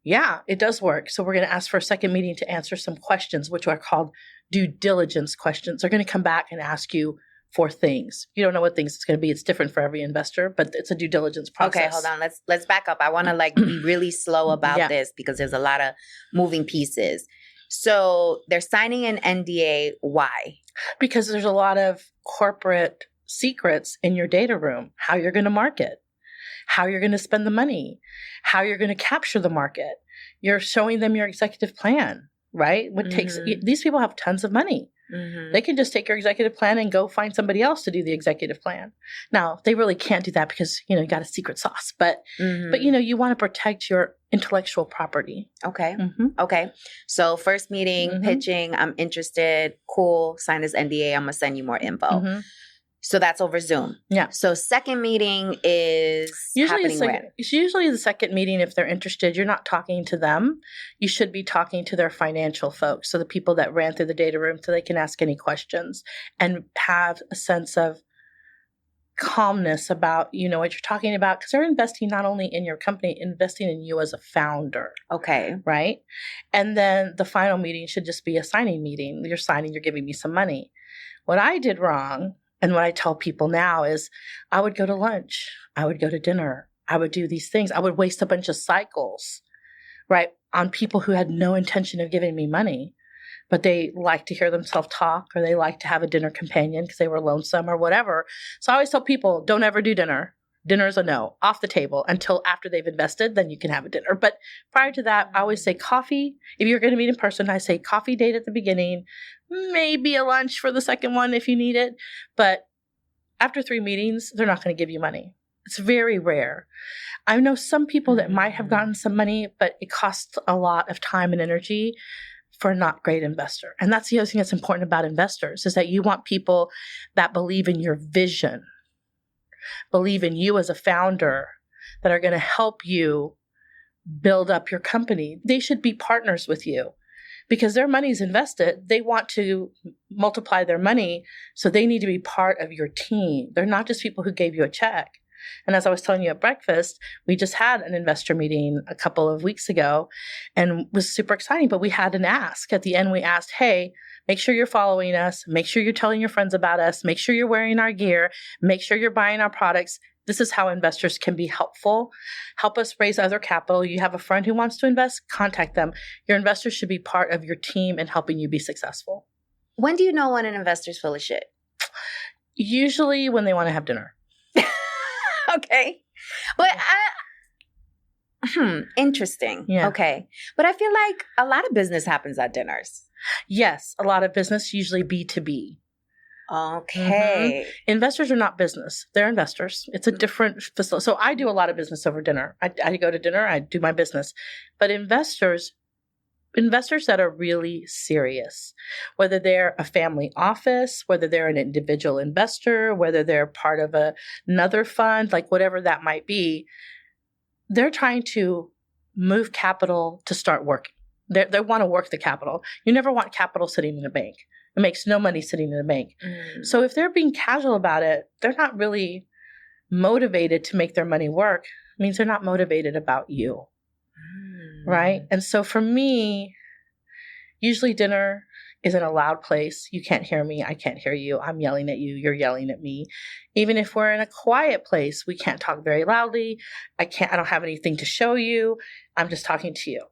Yeah, it does work. So we're going to ask for a second meeting to answer some questions, which are called due diligence questions. They're going to come back and ask you for things. You don't know what things it's going to be. It's different for every investor, but it's a due diligence process.
Okay, hold on. Let's back up. I want to like be really slow about this because there's a lot of moving pieces. So they're signing an NDA. Why?
Because there's a lot of corporate secrets in your data room. How you're going to market, how you're going to spend the money, how you're going to capture the market. You're showing them your executive plan, right? These people have tons of money. They can just take your executive plan and go find somebody else to do the executive plan. Now, they really can't do that because, you got a secret sauce, but you want to protect your intellectual property.
Okay. Okay. So first meeting, pitching, I'm interested. Cool. Sign this NDA. I'm going to send you more info. So that's over Zoom.
Yeah.
So second meeting is happening when?
It's usually the second meeting. If they're interested, you're not talking to them. You should be talking to their financial folks. So the people that ran through the data room so they can ask any questions and have a sense of calmness about, what you're talking about. Because they're investing not only in your company, investing in you as a founder.
Okay.
Right? And then the final meeting should just be a signing meeting. You're signing, you're giving me some money. What I did wrong, and what I tell people now is I would go to lunch. I would go to dinner. I would do these things. I would waste a bunch of cycles, right, on people who had no intention of giving me money, but they like to hear themselves talk or they like to have a dinner companion because they were lonesome or whatever. So I always tell people, don't ever do dinner. Dinner's a no, off the table until after they've invested, then you can have a dinner. But prior to that, I always say coffee. If you're going to meet in person, I say coffee date at the beginning, maybe a lunch for the second one if you need it. But after 3 meetings, they're not going to give you money. It's very rare. I know some people that might have gotten some money, but it costs a lot of time and energy for a not great investor. And that's the other thing that's important about investors is that you want people that believe in your vision, believe in you as a founder, that are going to help you build up your company. They should be partners with you because their money's invested. They want to multiply their money, so they need to be part of your team. They're not just people who gave you a check. And as I was telling you at breakfast, we just had an investor meeting a couple of weeks ago and it was super exciting. But we had an ask. At the end, we asked, hey, make sure you're following us. Make sure you're telling your friends about us. Make sure you're wearing our gear. Make sure you're buying our products. This is how investors can be helpful. Help us raise other capital. You have a friend who wants to invest, contact them. Your investors should be part of your team in helping you be successful.
When do you know when an investor's full of shit?
Usually when they want to have dinner.
Okay. But interesting.
Yeah.
Okay. But I feel like a lot of business happens at dinners.
Yes, a lot of business, usually B2B.
Okay.
Mm-hmm. Investors are not business. They're investors. It's a different facility. So I do a lot of business over dinner. I go to dinner, I do my business. But investors that are really serious, whether they're a family office, whether they're an individual investor, whether they're part of another fund, like whatever that might be, they're trying to move capital to start working. They want to work the capital. You never want capital sitting in a bank. It makes no money sitting in a bank. So if they're being casual about it, they're not really motivated to make their money work. It means they're not motivated about you. Right? And so for me, usually dinner is in a loud place. You can't hear me. I can't hear you. I'm yelling at you. You're yelling at me. Even if we're in a quiet place, we can't talk very loudly. I don't have anything to show you. I'm just talking to you.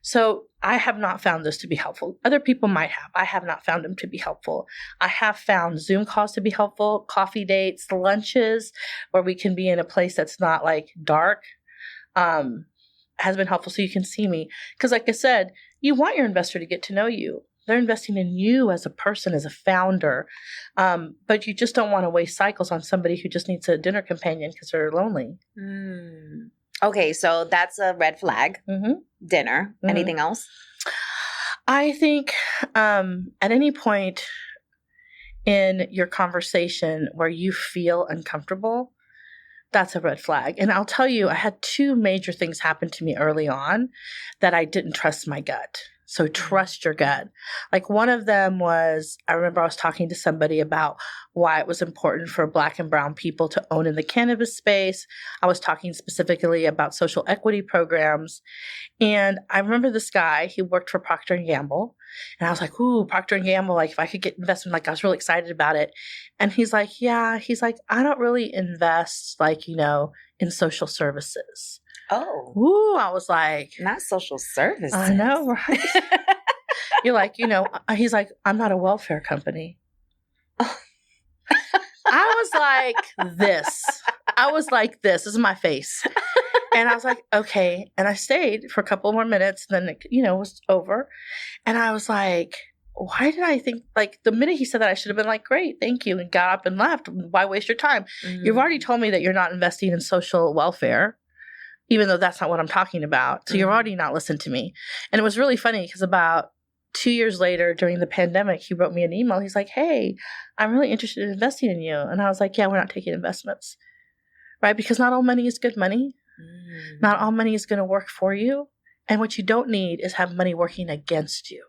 So I have not found this to be helpful. Other people might have. I have not found them to be helpful. I have found Zoom calls to be helpful, coffee dates, lunches, where we can be in a place that's not like dark, has been helpful so you can see me. Because like I said, you want your investor to get to know you. They're investing in you as a person, as a founder. But you just don't want to waste cycles on somebody who just needs a dinner companion because they're lonely.
Okay, so that's a red flag. Dinner. Anything else?
I think at any point in your conversation where you feel uncomfortable, that's a red flag. And I'll tell you, I had 2 major things happen to me early on that I didn't trust my gut. So trust your gut. Like one of them was, I remember I was talking to somebody about why it was important for Black and brown people to own in the cannabis space. I was talking specifically about social equity programs. And I remember this guy, he worked for Procter & Gamble. And I was like, ooh, Procter & Gamble, like if I could get investment, like I was really excited about it. And he's like, yeah, I don't really invest like, in social services.
Oh.
Ooh, I was like.
Not social services.
I know, right? You're like, he's like, I'm not a welfare company. I was like this. This is my face. And I was like, okay. And I stayed for a couple more minutes. And then, it was over. And I was like, why did I think, like, the minute he said that, I should have been like, great, thank you, and got up and left. Why waste your time? You've already told me that you're not investing in social welfare, even though that's not what I'm talking about. So you're already not listening to me. And it was really funny because about 2 years later during the pandemic, he wrote me an email. He's like, hey, I'm really interested in investing in you. And I was like, yeah, we're not taking investments, right? Because not all money is good money. Not all money is going to work for you. And what you don't need is have money working against you.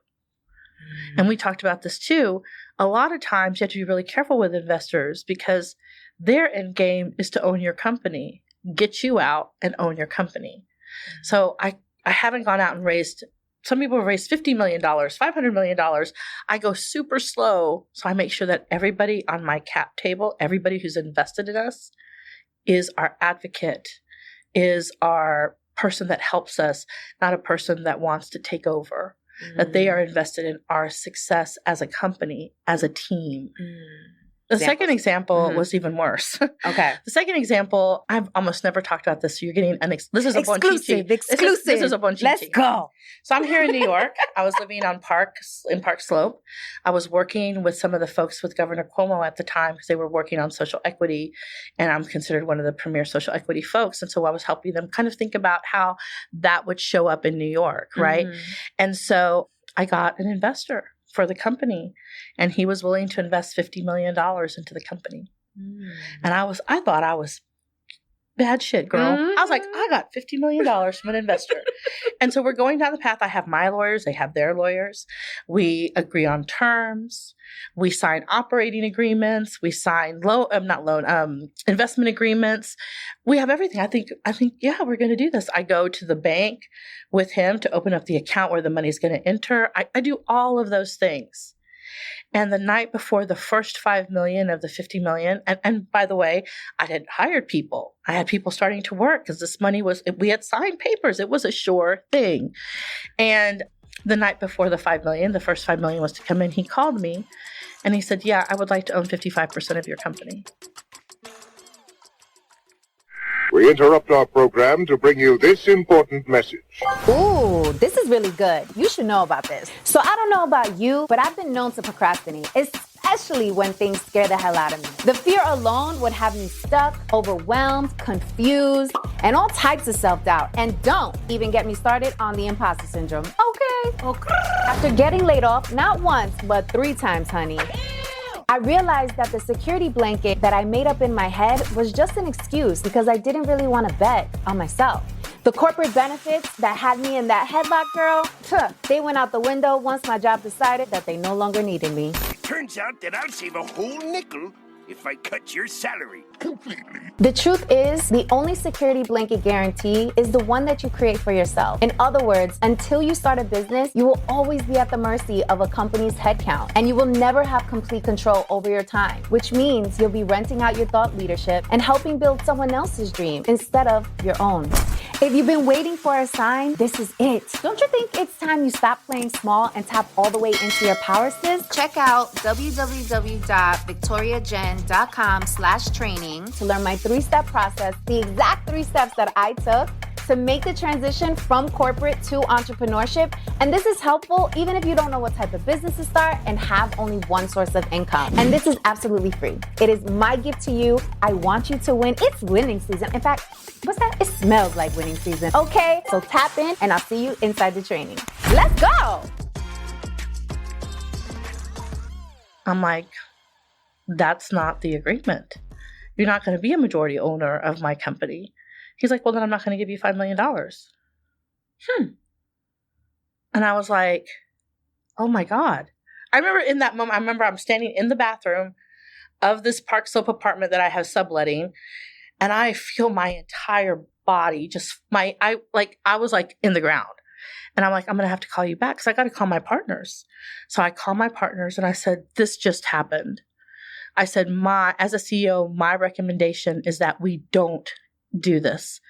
And we talked about this too. A lot of times you have to be really careful with investors because their end game is to own your company, get you out and own your company. So I haven't gone out and raised, some people have raised $50 million, $500 million. I go super slow. So I make sure that everybody on my cap table, everybody who's invested in us is our advocate, is our person that helps us, not a person that wants to take over. That they are invested in our success as a company, as a team. The second example was even worse.
Okay.
The second example, I've almost never talked about this. So you're getting this is a
exclusive.
This is a bonchichi.
Let's go.
So I'm here in New York. I was living on Park Slope. I was working with some of the folks with Governor Cuomo at the time because they were working on social equity, and I'm considered one of the premier social equity folks. And so I was helping them kind of think about how that would show up in New York, right? And so I got an investor for the company, and he was willing to invest $50 million into the company. And I thought I was bad shit, girl. I was like, I got $50 million from an investor. And so we're going down the path. I have my lawyers. They have their lawyers. We agree on terms. We sign operating agreements. We sign investment agreements. We have everything. I think, yeah, we're going to do this. I go to the bank with him to open up the account where the money's going to enter. I do all of those things. And the night before the first 5 million of the 50 million, and by the way, I had hired people. I had people starting to work because this money we had signed papers. It was a sure thing. And the night before the 5 million, the first 5 million was to come in, he called me and he said, yeah, I would like to own 55% of your company.
We interrupt our program to bring you this important message.
Ooh, this is really good. You should know about this. So I don't know about you, but I've been known to procrastinate, especially when things scare the hell out of me. The fear alone would have me stuck, overwhelmed, confused, and all types of self-doubt. And don't even get me started on the imposter syndrome. Okay. After getting laid off, not once, but 3 times, honey, I realized that the security blanket that I made up in my head was just an excuse because I didn't really want to bet on myself. The corporate benefits that had me in that headlock, girl, they went out the window once my job decided that they no longer needed me.
Turns out that I'll save a whole nickel if I cut your salary completely.
The truth is, the only security blanket guarantee is the one that you create for yourself. In other words, until you start a business, you will always be at the mercy of a company's headcount, and you will never have complete control over your time, which means you'll be renting out your thought leadership and helping build someone else's dream instead of your own. If you've been waiting for a sign, this is it. Don't you think it's time you stop playing small and tap all the way into your power, sis? Check out www.victoriajen.com/training to learn my 3-step process, the exact 3 steps that I took to make the transition from corporate to entrepreneurship. And this is helpful even if you don't know what type of business to start and have only one source of income. And this is absolutely free. It is my gift to you. I want you to win. It's winning season. In fact, what's that? It smells like winning season. Okay, so tap in and I'll see you inside the training. Let's go.
I'm like, that's not the agreement. You're not going to be a majority owner of my company. He's like, well, then I'm not going to give you $5 million. And I was like, oh my God. I remember in that moment, I'm standing in the bathroom of this Park Slope apartment that I have subletting. And I feel my entire body I was like in the ground. And I'm like, I'm going to have to call you back because I got to call my partners. So I called my partners and I said, this just happened. I said, as a CEO, my recommendation is that we don't do this.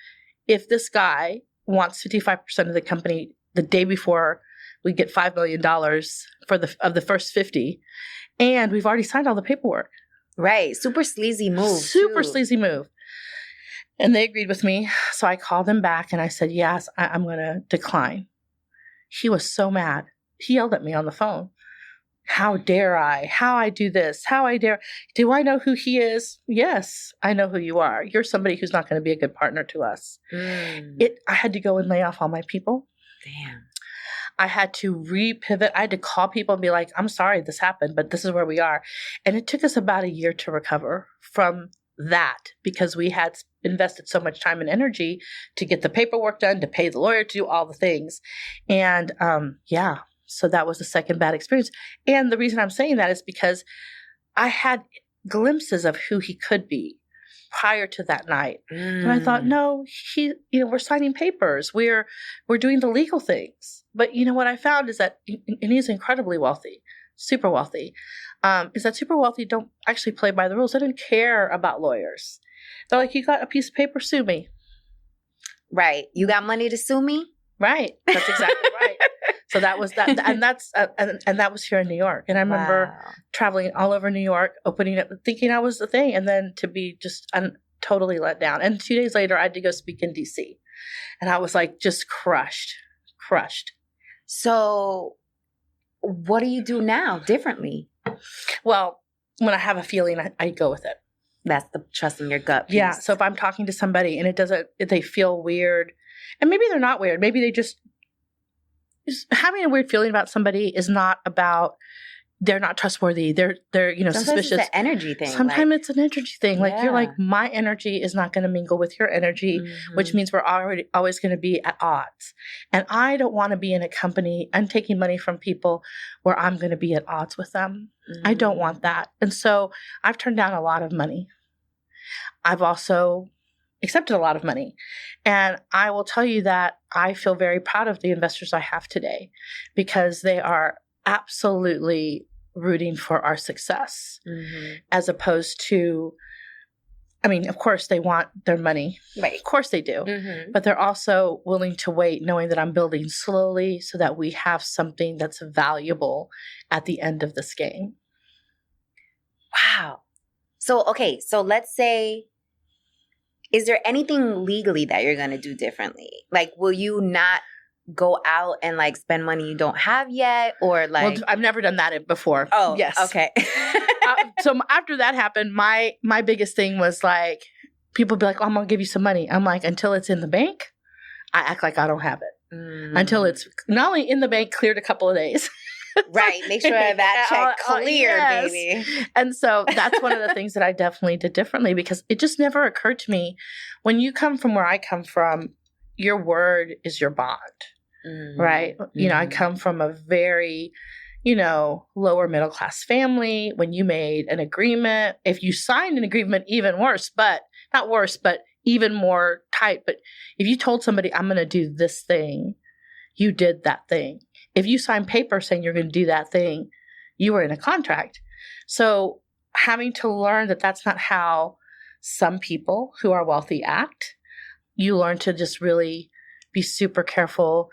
If this guy wants 55% of the company the day before we get $5 million of the first 50, and we've already signed all the paperwork.
Right. Super sleazy move.
Sleazy move. And they agreed with me. So I called them back and I said, yes, I'm going to decline. He was so mad. He yelled at me on the phone. How dare I? How I do this? How I dare? Do I know who he is? Yes, I know who you are. You're somebody who's not going to be a good partner to us. I had to go and lay off all my people.
Damn.
I had to repivot. I had to call people and be like, I'm sorry this happened, but this is where we are. And it took us about a year to recover from that because we had invested so much time and energy to get the paperwork done, to pay the lawyer, to do all the things. And so that was the second bad experience. And the reason I'm saying that is because I had glimpses of who he could be prior to that night. And I thought, no, we're signing papers. We're doing the legal things. But you know what I found is that, and he's incredibly wealthy, super wealthy, is that super wealthy don't actually play by the rules. They don't care about lawyers. They're like, you got a piece of paper, sue me.
Right. You got money to sue me?
Right. That's exactly right. So that was that, and that was here in New York. And I remember traveling all over New York, opening up, thinking I was the thing, and then to be just totally let down. And 2 days later, I had to go speak in DC, and I was like just crushed.
So, what do you do now differently?
Well, when I have a feeling, I go with it.
That's the trusting your gut piece.
Yeah. So if I'm talking to somebody and if they feel weird, and maybe they're not weird, maybe they just having a weird feeling about somebody is not about they're not trustworthy. They're
Sometimes
suspicious.
it's an energy thing.
Sometimes it's an energy thing. Like you're like,
Yeah.
my energy is not going to mingle with your energy, which means we're always going to be at odds. And I don't want to be in a company and taking money from people where I'm going to be at odds with them. I don't want that. And so I've turned down a lot of money. I've also accepted a lot of money. And I will tell you that I feel very proud of the investors I have today because they are absolutely rooting for our success as opposed to, I mean, of course they want their money.
Right.
Of course they do. But they're also willing to wait knowing that I'm building slowly so that we have something that's valuable at the end of this game.
Wow. So, okay. So let's say, is there anything legally that you're going to do differently? Like, will you not go out and like spend money you don't have yet, or like?
Well, I've never done that before.
Oh,
yes.
Okay.
So after that happened, my biggest thing was like, people be like, "Oh, I'm gonna give you some money." I'm like, until it's in the bank, I act like I don't have it. Until it's not only in the bank, cleared a couple of days.
Right. Make sure that check cleared,
yes.
baby.
And so that's one of the things that I definitely did differently because it just never occurred to me. When you come from where I come from, your word is your bond, right? I come from a very, lower middle class family. When you made an agreement, if you signed an agreement, even worse, but not worse, but even more tight. But if you told somebody, I'm going to do this thing, you did that thing. If you sign paper saying you're going to do that thing, you were in a contract. So having to learn that that's not how some people who are wealthy act, you learn to just really be super careful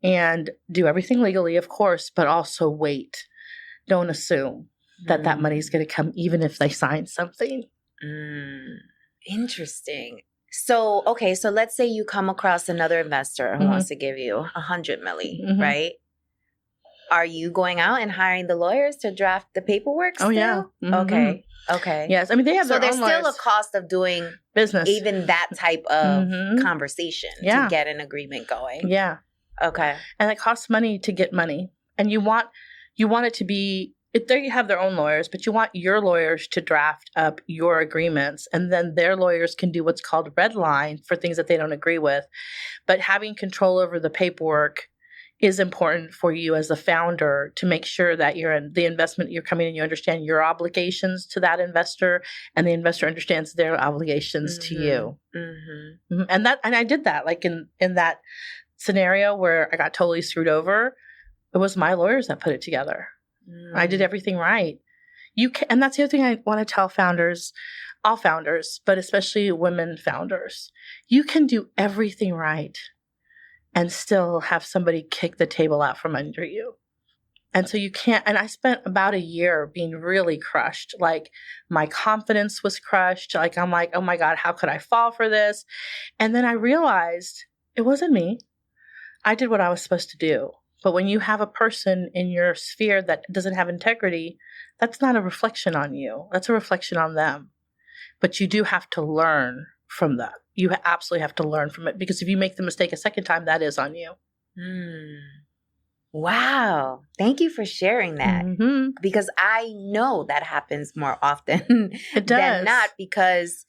and do everything legally, of course, but also wait. Don't assume that money is going to come even if they sign something.
Interesting. So, okay, so let's say you come across another investor who wants to give you $100 million, right? Are you going out and hiring the lawyers to draft the paperwork still?
Oh, yeah.
Okay.
Yes. I mean, they have their
there's
own
still
lawyers.
a cost of doing
Business.
even that type of conversation to get an agreement going.
Yeah.
Okay.
And it costs money to get money. And you want it to be, they have their own lawyers, but you want your lawyers to draft up your agreements. And then their lawyers can do what's called red line for things that they don't agree with. But having control over the paperwork is important for you as a founder to make sure that you're in the investment you're coming in, you understand your obligations to that investor and the investor understands their obligations to you. And I did that, like in that scenario where I got totally screwed over, it was my lawyers that put it together. I did everything right. And that's the other thing I want to tell founders, all founders, but especially women founders. You can do everything right and still have somebody kick the table out from under you. And so you can't, and I spent about a year being really crushed. Like my confidence was crushed. Like, I'm like, oh my God, how could I fall for this? And then I realized it wasn't me. I did what I was supposed to do. But when you have a person in your sphere that doesn't have integrity, that's not a reflection on you. That's a reflection on them. But you do have to learn from that. You absolutely have to learn from it because if you make the mistake a second time, that is on you.
Wow. Thank you for sharing that because I know that happens more often than not because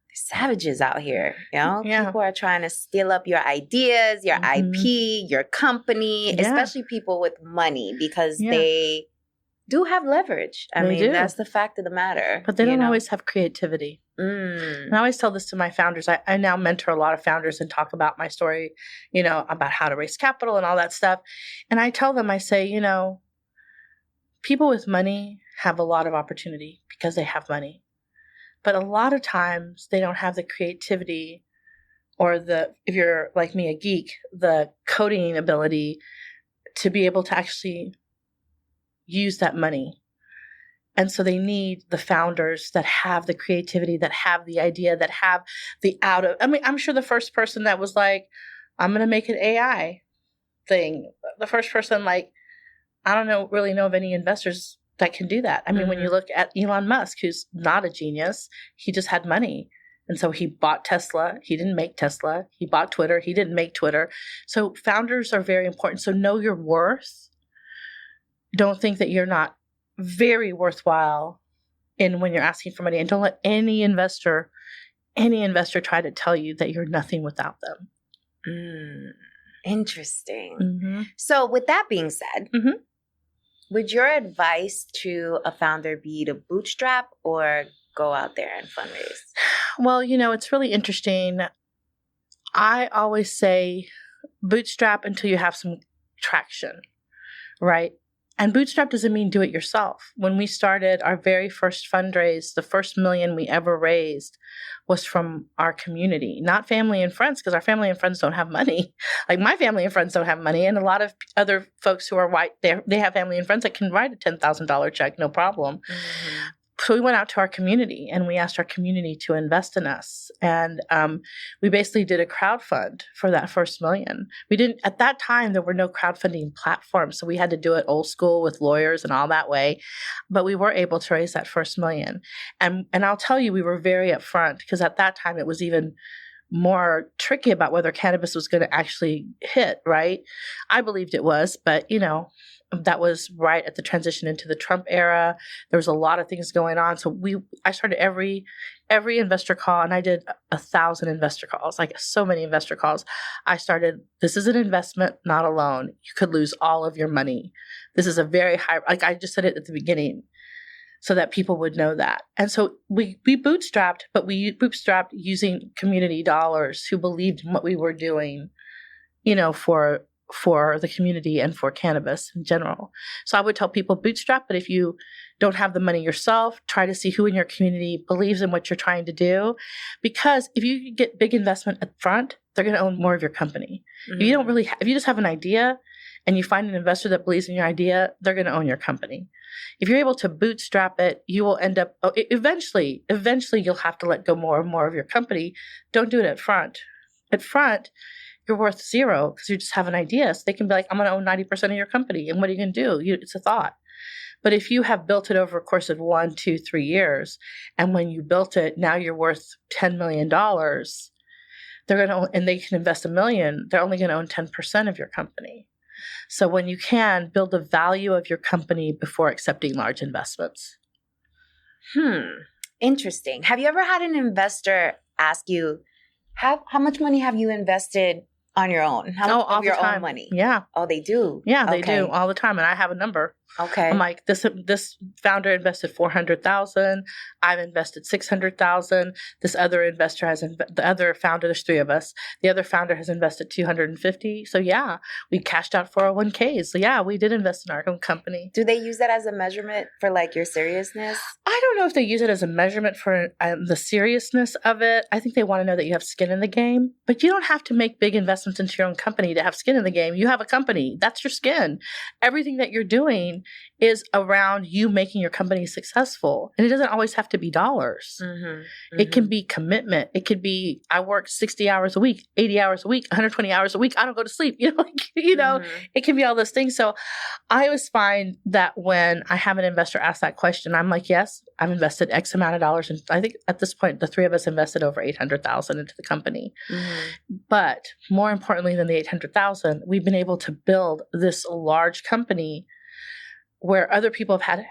there's savages out here. People are trying to steal up your ideas, your IP, your company, especially people with money because they do have leverage. I mean, that's the fact of the matter.
But they don't always have creativity. And I always tell this to my founders. I now mentor a lot of founders and talk about my story, about how to raise capital and all that stuff. And I tell them, I say, people with money have a lot of opportunity because they have money. But a lot of times they don't have the creativity or if you're like me, a geek, the coding ability to be able to actually use that money. And so they need the founders that have the creativity, that have the idea, that have I'm sure the first person that was like, I'm going to make an AI thing. The first person, I don't really know of any investors that can do that. I mean, when you look at Elon Musk, who's not a genius, he just had money. And so he bought Tesla. He didn't make Tesla. He bought Twitter. He didn't make Twitter. So founders are very important. So know your worth. don't think that you're not very worthwhile in when you're asking for money. And don't let any investor try to tell you that you're nothing without them.
Interesting.
Mm-hmm.
So with that being said,
Mm-hmm.
would your advice to a founder be to bootstrap or go out there and fundraise?
Well, it's really interesting. I always say bootstrap until you have some traction, right? And bootstrap doesn't mean do it yourself. When we started our very first fundraise, the first $1 million we ever raised was from our community, not family and friends, because our family and friends don't have money. Like my family and friends don't have money. And a lot of other folks who are white, they have family and friends that can write a $10,000 check, no problem. Mm-hmm. So we went out to our community and we asked our community to invest in us. And we basically did a crowdfund for that first $1 million. We didn't, at that time, there were no crowdfunding platforms. So we had to do it old school with lawyers and all that way. But we were able to raise that first $1 million. And I'll tell you, we were very upfront because at that time it was even more tricky about whether cannabis was going to actually hit, right? I believed it was, but that was right at the transition into the Trump era. There was a lot of things going on. So I started every investor call, and I did 1,000 investor calls, like so many investor calls. I started, this is an investment, not a loan. You could lose all of your money. This is a very high, like I just said it at the beginning so that people would know that. And so we bootstrapped, but we bootstrapped using community dollars who believed in what we were doing, for the community and for cannabis in general. So I would tell people bootstrap, but if you don't have the money yourself, try to see who in your community believes in what you're trying to do. Because if you get big investment up front, they're going to own more of your company. Mm-hmm. If you don't really, if you just have an idea and you find an investor that believes in your idea, they're going to own your company. If you're able to bootstrap it, you will end up, eventually you'll have to let go more and more of your company. Don't do it at front. At front, you're worth zero because you just have an idea. So they can be like, I'm going to own 90% of your company. And what are you going to do? It's a thought. But if you have built it over a course of 1, 2, 3 years, and when you built it, now you're worth $10 million, they're going to own, and they can invest $1 million, they're only going to own 10% of your company. So when you can, build the value of your company before accepting large investments.
Interesting. Have you ever had an investor ask you, how much money have you invested on your own? How much of your own money?
Yeah.
Oh, they do?
Yeah, they do all the time. And I have a number.
Okay.
I'm like, this founder invested $400,000. I've invested $600,000. This other investor the other founder, there's 3 of us. The other founder has invested $250,000. So yeah, we cashed out 401ks. So yeah, we did invest in our own company.
Do they use that as a measurement for like your seriousness?
I don't know if they use it as a measurement for the seriousness of it. I think they want to know that you have skin in the game, but you don't have to make big investments into your own company to have skin in the game. You have a company. That's your skin. Everything that you're doing is around you making your company successful. And it doesn't always have to be dollars. Mm-hmm, mm-hmm. It can be commitment. It could be, I work 60 hours a week, 80 hours a week, 120 hours a week. I don't go to sleep. Mm-hmm. It can be all those things. So I always find that when I have an investor ask that question, I'm like, yes, I've invested X amount of dollars. And I think at this point, the 3 of us invested over $800,000 into the company. Mm-hmm. But more importantly than the $800,000, we've been able to build this large company where other people have had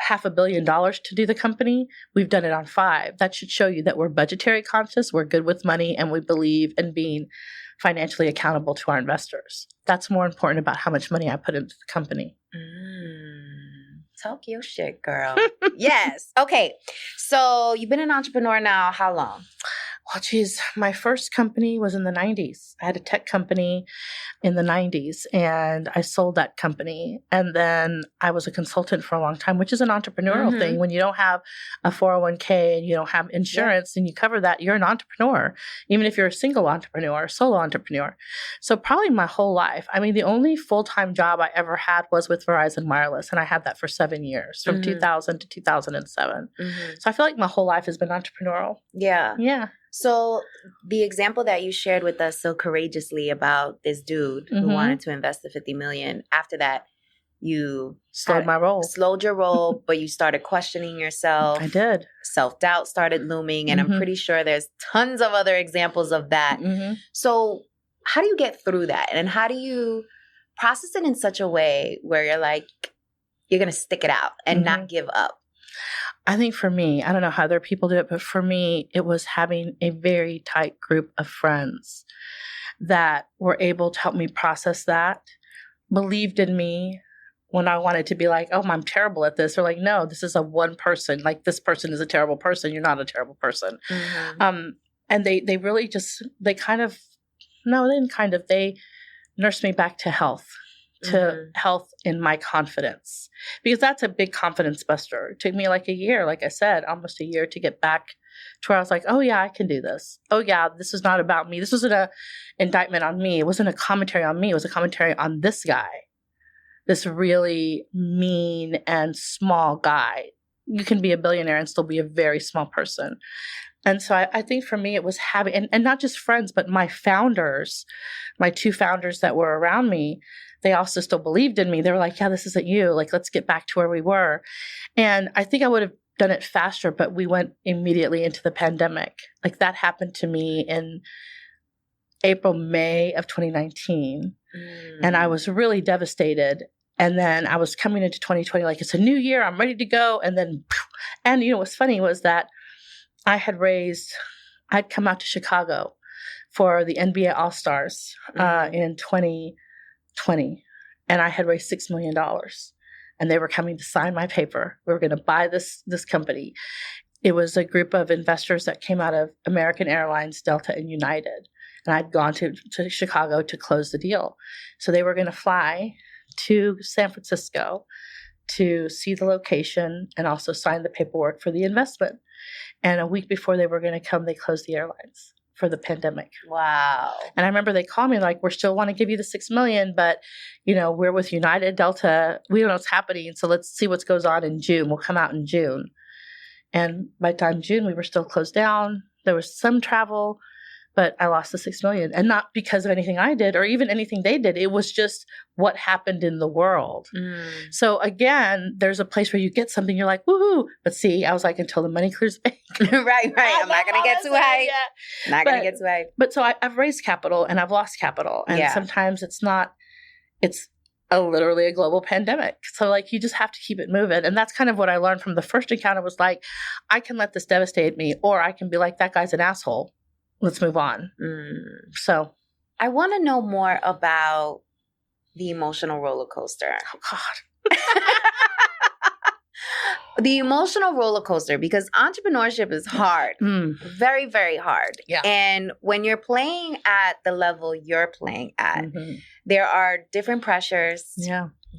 $500 million to do the company. We've done it on 5. That should show you that we're budgetary conscious, we're good with money, and we believe in being financially accountable to our investors. That's more important about how much money I put into the company.
Talk your shit, girl. Yes. Okay. So you've been an entrepreneur now how long?
Well, geez, my first company was in the 90s. I had a tech company in the 90s, and I sold that company. And then I was a consultant for a long time, which is an entrepreneurial thing. When you don't have a 401k and you don't have insurance and you cover that, you're an entrepreneur, even if you're a single entrepreneur, solo entrepreneur. So probably my whole life. I mean, the only full-time job I ever had was with Verizon Wireless, and I had that for 7 years, from 2000 to 2007. So I feel like my whole life has been entrepreneurial.
Yeah.
Yeah.
So the example that you shared with us so courageously about this dude who wanted to invest the $50 million, after that, you slowed your roll, but you started questioning yourself.
I did.
Self-doubt started looming, and I'm pretty sure there's tons of other examples of that. So how do you get through that? And how do you process it in such a way where you're like, you're going to stick it out and not give up?
I think for me, I don't know how other people do it, but for me, it was having a very tight group of friends that were able to help me process that, believed in me when I wanted to be like, oh, I'm terrible at this. They're like, no, this is a one person. Like, this person is a terrible person. You're not a terrible person. And they really just, they nursed me back to health. To health in my confidence, because that's a big confidence buster. It took me like a year, like I said, almost a year to get back to where I was like, oh yeah, I can do this. Oh yeah, this is not about me. This wasn't an indictment on me. It wasn't a commentary on me. It was a commentary on this guy, this really mean and small guy. You can be a billionaire and still be a very small person. And so I think for me, it was having, and not just friends, but my founders, my two founders that were around me, they also still believed in me. They were like, yeah, this isn't you. Like, let's get back to where we were. And I think I would have done it faster, but we went immediately into the pandemic. Like, that happened to me in April, May of 2019. And I was really devastated. And then I was coming into 2020, like, it's a new year. I'm ready to go. And then, and you know, what's funny was that I'd come out to Chicago for the NBA All-Stars in 2020, and I had raised $6 million, and they were coming to sign my paper. We were going to buy this company. It was a group of investors that came out of American Airlines, Delta, and United, and I'd gone to Chicago to close the deal. So they were going to fly to San Francisco to see the location and also sign the paperwork for the investment. And a week before they were going to come, they closed the airlines for the pandemic.
Wow.
And I remember they called me like, we still want to give you the $6 million, but, you know, we're with United, Delta. We don't know what's happening. So let's see what goes on in June. We'll come out in June. And by the time June, we were still closed down. There was some travel, but I lost the $6 million. And not because of anything I did or even anything they did. It was just what happened in the world. So again, there's a place where you get something, you're like, woohoo. But see, I was like, until the money clears the bank.
right. I'm not going to get too high. Not going to get too high.
But so I've raised capital and I've lost capital. And sometimes it's literally a global pandemic. So like, you just have to keep it moving. And that's kind of what I learned from the first encounter was like, I can let this devastate me, or I can be like, that guy's an asshole. Let's move on. So
I want to know more about the emotional roller coaster.
Oh, God.
The emotional roller coaster, because entrepreneurship is hard. Very, very hard.
Yeah.
And when you're playing at the level you're playing at, there are different pressures,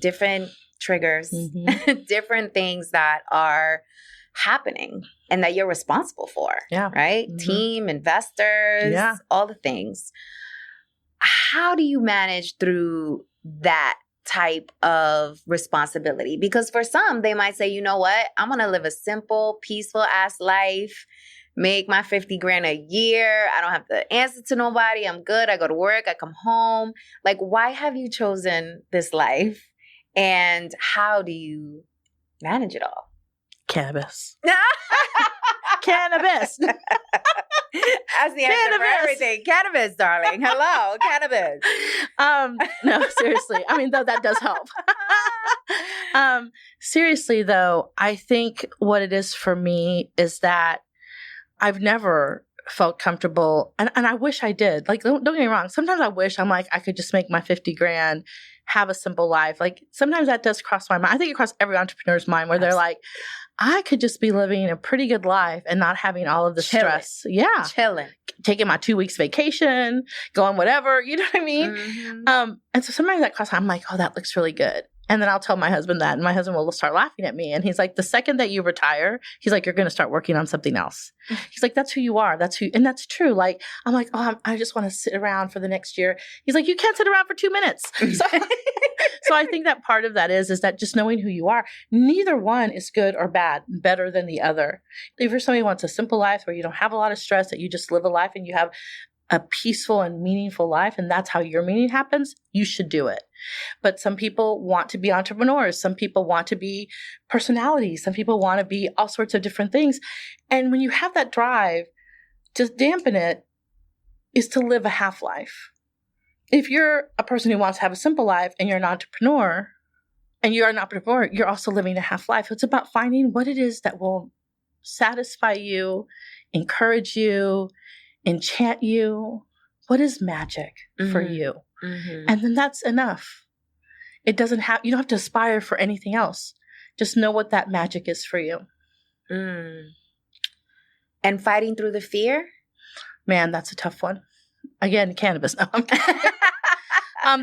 different triggers, different things that are happening and that you're responsible for. Right? Team, investors, all the things. How do you manage through that type of responsibility? Because for some, they might say, you know what? I'm going to live a simple, peaceful ass life, make my 50 grand a year. I don't have to answer to nobody. I'm good. I go to work. I come home. Like, why have you chosen this life? And how do you manage it all?
Cannabis. Cannabis.
As the answer for everything. Cannabis, darling. Hello, cannabis.
No, seriously. I mean, though that does help. Seriously, though, I think what it is for me is that I've never felt comfortable, and I wish I did. Like, don't get me wrong. Sometimes I wish I'm like, I could just make my 50 grand, have a simple life. Like, sometimes that does cross my mind. I think it crosses every entrepreneur's mind where they're like, I could just be living a pretty good life and not having all of the stress. Yeah.
Chilling.
Taking my 2 weeks vacation, going whatever, you know what I mean? And so sometimes that crosses, I'm like, oh, that looks really good. And then I'll tell my husband that, and my husband will start laughing at me. And he's like, the second that you retire, he's like, you're going to start working on something else. He's like, that's who you are. That's who, and that's true. Like, I'm like, oh, I just want to sit around for the next year. He's like, you can't sit around for 2 minutes. So I think that part of that is that just knowing who you are, neither one is good or bad, better than the other. If you're somebody who wants a simple life where you don't have a lot of stress, that you just live a life and you have a peaceful and meaningful life, and that's how your meaning happens, you should do it. But some people want to be entrepreneurs. Some people want to be personalities. Some people want to be all sorts of different things. And when you have that drive, to dampen it is to live a half life. If you're a person who wants to have a simple life and you're an entrepreneur and you're an entrepreneur, you're also living a half life. It's about finding what it is that will satisfy you, encourage you, enchant you. What is magic for you? Mm-hmm. And then that's enough. It doesn't have, you don't have to aspire for anything else. Just know what that magic is for you.
And fighting through the fear?
Man, that's a tough one. Again, cannabis. No, I'm kidding.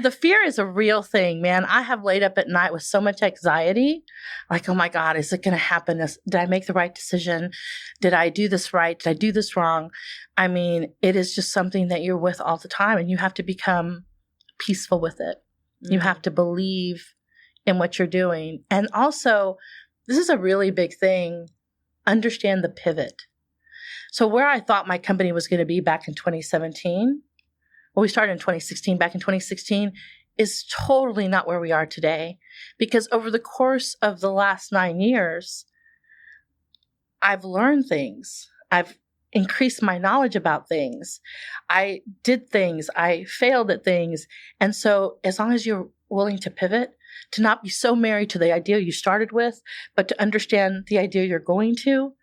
The fear is a real thing, man. I have laid up at night with so much anxiety. Like, oh my God, is it going to happen? Did I make the right decision? Did I do this right? Did I do this wrong? I mean, it is just something that you're with all the time, and you have to become peaceful with it. You have to believe in what you're doing. And also, this is a really big thing. Understand the pivot. So where I thought my company was going to be back in 2017, well, we started in 2016, back in 2016, is totally not where we are today. Because over the course of the last 9 years, I've learned things. I've increased my knowledge about things. I did things. I failed at things. And so as long as you're willing to pivot, to not be so married to the idea you started with, but to understand the idea you're going to,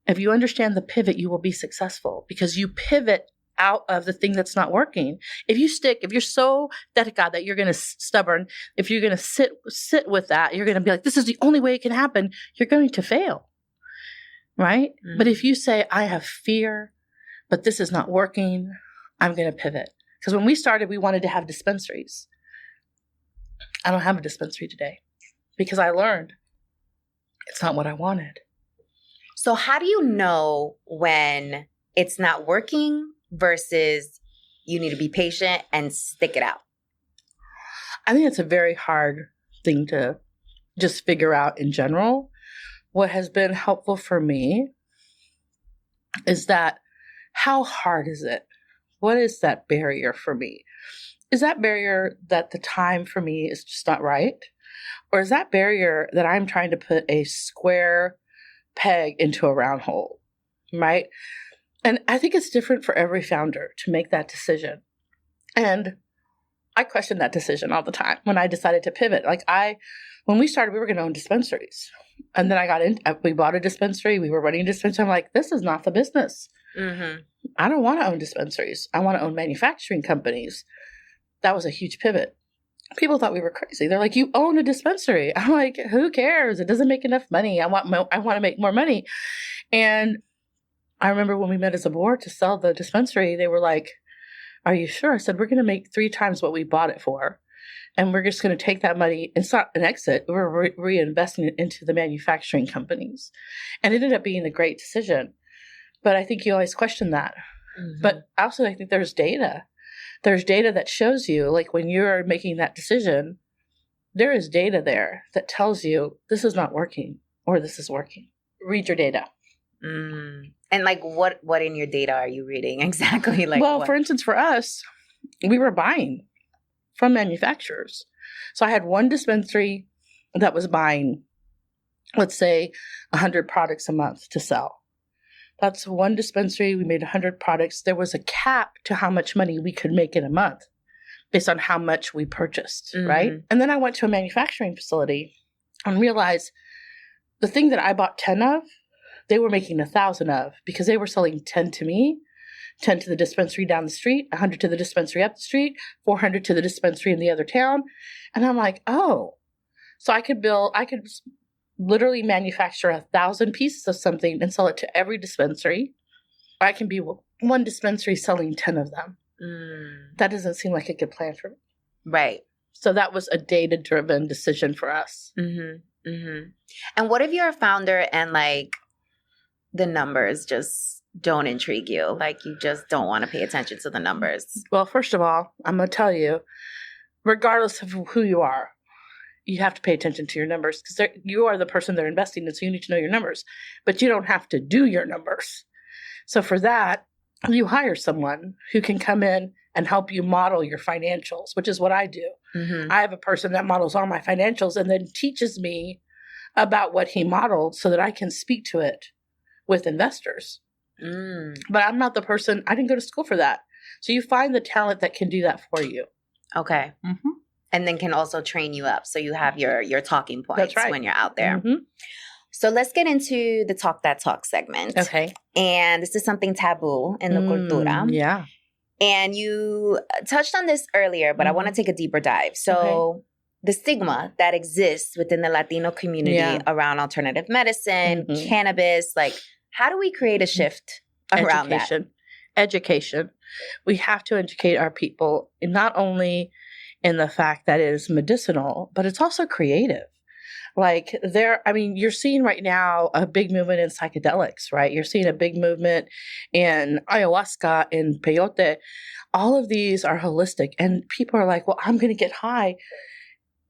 if you understand the pivot, you will be successful because you pivot out of the thing that's not working. If you're so dedicado that you're going to stubborn, if you're going to sit with that, you're going to be like, this is the only way it can happen, you're going to fail. Right? Mm-hmm. But if you say, I have fear, but this is not working, I'm going to pivot. Because when we started, we wanted to have dispensaries. I don't have a dispensary today because I learned it's not what I wanted.
So how do you know when it's not working versus you need to be patient and stick it out?
I think it's a very hard thing to just figure out in general. What has been helpful for me is that how hard is it? What is that barrier for me? Is that barrier that the time for me is just not right? Or is that barrier that I'm trying to put a square peg into a round hole, right? And I think it's different for every founder to make that decision. And I question that decision all the time when I decided to pivot. When we started, we were going to own dispensaries. And then we bought a dispensary. We were running a dispensary. I'm like, this is not the business. Mm-hmm. I don't want to own dispensaries. I want to own manufacturing companies. That was a huge pivot. People thought we were crazy. They're like, you own a dispensary. I'm like, who cares? It doesn't make enough money. I want to make more money. And I remember when we met as a board to sell the dispensary, they were like, are you sure? I said, we're going to make 3 times what we bought it for. And we're just going to take that money. It's not an exit. We're reinvesting it into the manufacturing companies. And it ended up being a great decision. But I think you always question that. Mm-hmm. But also, I think there's data. There's data that shows you, like when you're making that decision, there is data there that tells you this is not working or this is working. Read your data.
Mm. And like what in your data are you reading exactly?
For instance, for us, we were buying from manufacturers. So I had one dispensary that was buying, let's say, 100 products a month to sell. That's one dispensary. We made 100 products. There was a cap to how much money we could make in a month based on how much we purchased, mm-hmm. right? And then I went to a manufacturing facility and realized the thing that I bought 10 of, they were making 1,000 of because they were selling 10 to me, 10 to the dispensary down the street, 100 to the dispensary up the street, 400 to the dispensary in the other town. And I'm like, oh, so I could literally manufacture 1,000 pieces of something and sell it to every dispensary. I can be one dispensary selling 10 of them. Mm. That doesn't seem like a good plan for me.
Right.
So that was a data-driven decision for us.
Mm-hmm. Mm-hmm. And what if you're a founder and like the numbers just don't intrigue you? Like you just don't want to pay attention to the numbers?
Well, first of all, I'm going to tell you, regardless of who you are, you have to pay attention to your numbers because you are the person they're investing in, so you need to know your numbers. But you don't have to do your numbers. So for that, you hire someone who can come in and help you model your financials, which is what I do. Mm-hmm. I have a person that models all my financials and then teaches me about what he modeled so that I can speak to it with investors. Mm. But I'm not the person, I didn't go to school for that. So you find the talent that can do that for you.
Okay. Mm-hmm. And then can also train you up so you have your talking points when you're out there.
Mm-hmm.
So let's get into the Talk That Talk segment.
Okay.
And this is something taboo in the cultura.
Yeah.
And you touched on this earlier, but I want to take a deeper dive. So the stigma that exists within the Latino community around alternative medicine, cannabis, like how do we create a shift around that?
Education. We have to educate our people, not only in the fact that it is medicinal, but it's also creative. Like you're seeing right now a big movement in psychedelics, right? You're seeing a big movement in ayahuasca, in peyote. All of these are holistic. And people are like, well, I'm going to get high.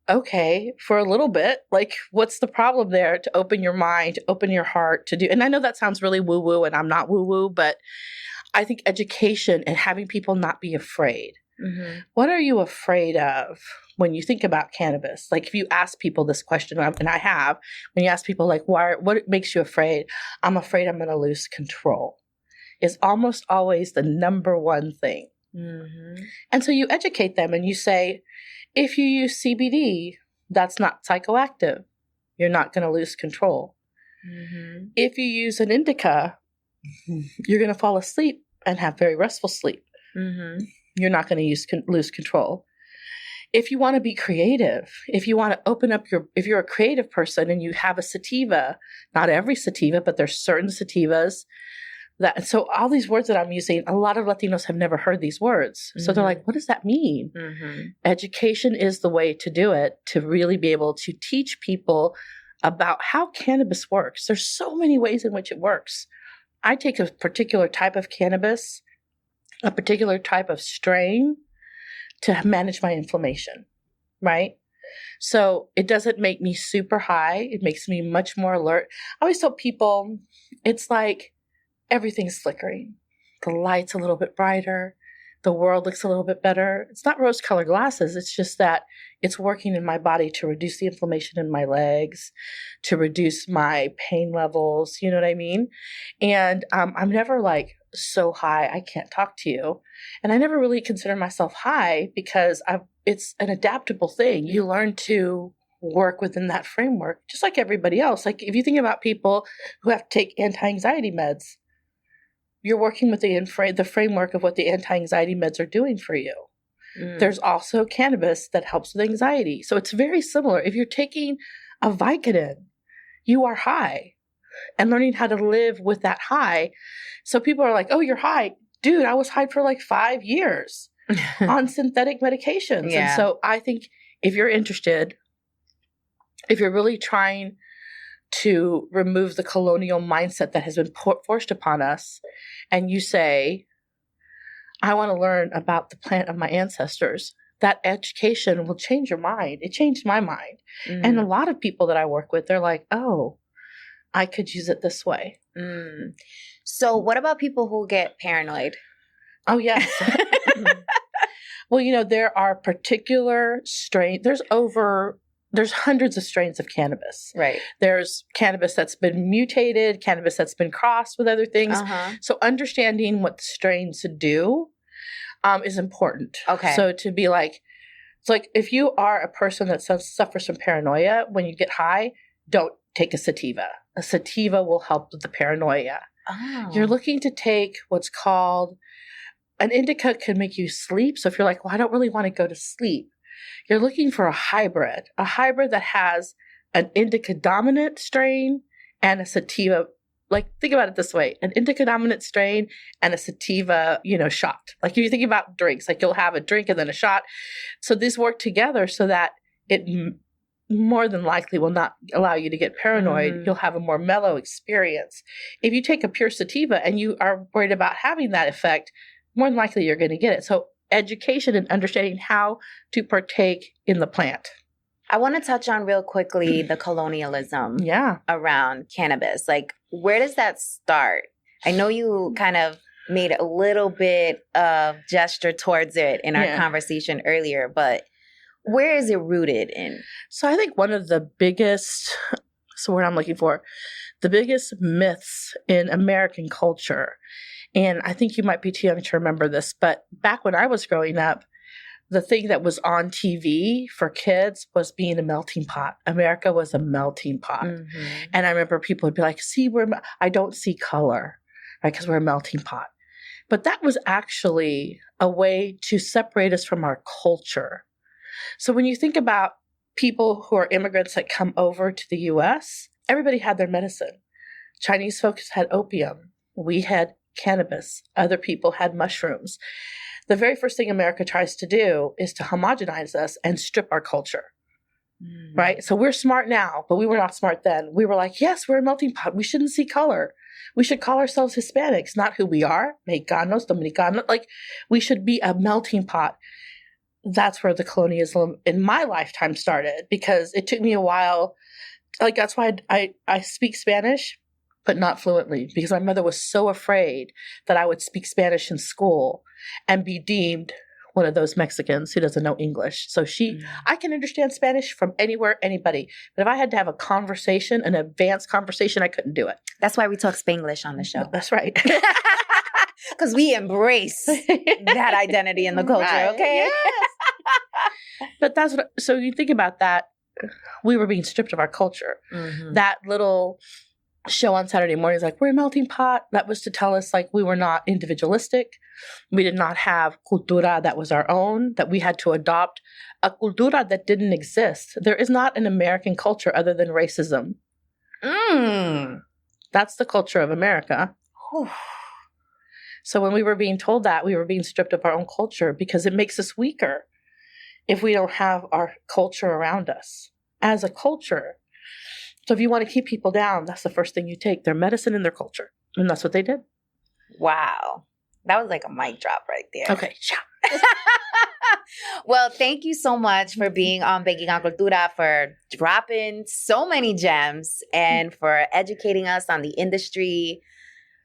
Okay, for a little bit. Like, what's the problem there to open your mind, to open your heart, to do? And I know that sounds really woo-woo, and I'm not woo-woo, but I think education and having people not be afraid. What are you afraid of when you think about cannabis? Like if you ask people this question, and I have, when you ask people like, what makes you afraid? I'm afraid I'm going to lose control. Is almost always the number one thing. And so you educate them and you say, if you use CBD, that's not psychoactive. You're not going to lose control. If you use an indica, you're going to fall asleep and have very restful sleep. You're not going to lose control. If you want to be creative, if you want to open up if you're a creative person and you have a sativa, not every sativa, but there's certain sativas so all these words that I'm using, a lot of Latinos have never heard these words. So they're like, what does that mean? Education is the way to do it, to really be able to teach people about how cannabis works. There's so many ways in which it works. I take a particular type of cannabis, a particular type of strain to manage my inflammation, right? So it doesn't make me super high. It makes me much more alert. I always tell people, it's like everything's flickering. The light's a little bit brighter. The world looks a little bit better. It's not rose-colored glasses. It's just that it's working in my body to reduce the inflammation in my legs, to reduce my pain levels. You know what I mean? And I'm never like so high I can't talk to you. And I never really consider myself high because it's an adaptable thing. You learn to work within that framework, just like everybody else. Like if you think about people who have to take anti-anxiety meds, you're working with the framework of what the anti-anxiety meds are doing for you. There's also cannabis that helps with anxiety. So it's very similar. If you're taking a Vicodin, you are high and learning how to live with that high. So people are like, oh, you're high. Dude, I was high for like 5 years on synthetic medications. And so I think if you're interested, if you're really trying to remove the colonial mindset that has been forced upon us, and you say, I want to learn about the plant of my ancestors, that education will change your mind. It changed my mind. And a lot of people that I work with, they're like, oh, I could use it this way.
So what about people who get paranoid?
Oh, yes. Well, there are particular strains. There's hundreds of strains of cannabis.
Right.
There's cannabis that's been mutated, cannabis that's been crossed with other things. So understanding what the strains do is important.
Okay.
So to be like, it's like if you are a person that suffers from paranoia, when you get high, don't take a sativa. A sativa will help with the paranoia. You're looking to take what's called, an indica can make you sleep. So if you're like, well, I don't really want to go to sleep, you're looking for a hybrid that has an indica dominant strain and a sativa. Like, think about it this way, an indica dominant strain and a sativa, shot. Like if you think about drinks, like you'll have a drink and then a shot. So these work together so that it more than likely will not allow you to get paranoid. You'll have a more mellow experience. If you take a pure sativa and you are worried about having that effect, more than likely you're going to get it. So education and understanding how to partake in the plant.
I want to touch on real quickly the colonialism around cannabis. Like, where does that start? I know you kind of made a little bit of gesture towards it in our conversation earlier, but where is it rooted in?
So I think one of the biggest, what I'm looking for, the biggest myths in American culture, and I think you might be too young to remember this, but back when I was growing up, the thing that was on TV for kids was being a melting pot. America was a melting pot. Mm-hmm. And I remember people would be like, see, I don't see color, right? Because we're a melting pot. But that was actually a way to separate us from our culture. So when you think about people who are immigrants that come over to the U.S., everybody had their medicine. Chinese folks had opium. We had cannabis. Other people had mushrooms. The very first thing America tries to do is to homogenize us and strip our culture, right? So we're smart now, but we were not smart then. We were like, yes, we're a melting pot. We shouldn't see color. We should call ourselves Hispanics, not who we are, Mexicanos, Dominicanos. Like, we should be a melting pot. That's where the colonialism in my lifetime started, because it took me a while. Like, that's why I speak Spanish, but not fluently, because my mother was so afraid that I would speak Spanish in school and be deemed one of those Mexicans who doesn't know English. So I can understand Spanish from anywhere, anybody. But if I had to have a conversation, an advanced conversation, I couldn't do it.
That's why we talk Spanglish on the show.
That's right.
Because we embrace that identity in the culture, right. Okay?
Yes. But so you think about that, we were being stripped of our culture. Mm-hmm. That little show on Saturday mornings, like, we're a melting pot. That was to tell us, like, we were not individualistic. We did not have cultura that was our own, that we had to adopt a cultura that didn't exist. There is not an American culture other than racism. That's the culture of America. So when we were being told that, we were being stripped of our own culture, because it makes us weaker if we don't have our culture around us as a culture. So if you want to keep people down, that's the first thing you take, their medicine and their culture. And that's what they did.
Wow. That was like a mic drop right there.
Okay.
Well, thank you so much for being on Banking on Cultura, for dropping so many gems, and for educating us on the industry,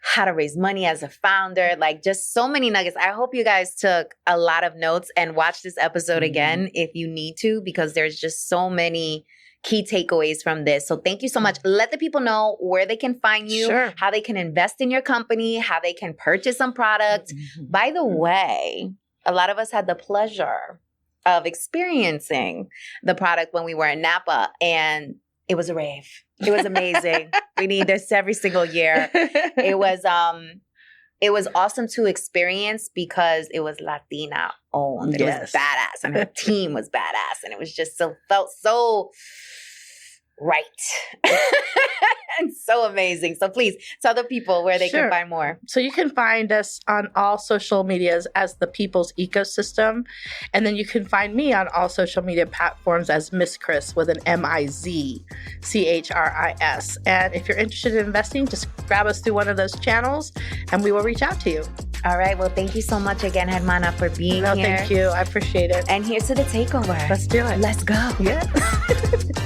how to raise money as a founder, like, just so many nuggets. I hope you guys took a lot of notes and watch this episode again if you need to, because there's just so many key takeaways from this. So thank you so much. Let the people know where they can find you, how they can invest in your company, how they can purchase some products. By the way, a lot of us had the pleasure of experiencing the product when we were in Napa, and it was a rave. It was amazing. We need this every single year. It was awesome to experience, because it was Latina owned. It was badass, and her team was badass, and it was just felt so right and so amazing. So please tell the people where they can find more.
So you can find us on all social medias as The People's Ecosystem. And then you can find me on all social media platforms as Miss Chris, with an MIZCHRIS. And if you're interested in investing, just grab us through one of those channels and we will reach out to you.
All right. Well, thank you so much again, Hermana, for being here.
Thank you. I appreciate it.
And here's to the takeover.
Let's do it.
Let's go.
Yeah.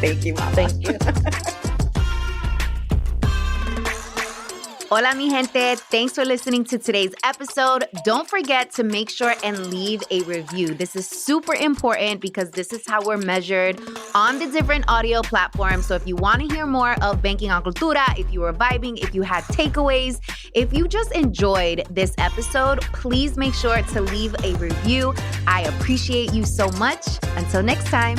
Thank you, Mama.
Thank you.
Hola, mi gente. Thanks for listening to today's episode. Don't forget to make sure and leave a review. This is super important, because this is how we're measured on the different audio platforms. So if you want to hear more of Banking on Cultura, if you were vibing, if you had takeaways, if you just enjoyed this episode, please make sure to leave a review. I appreciate you so much. Until next time.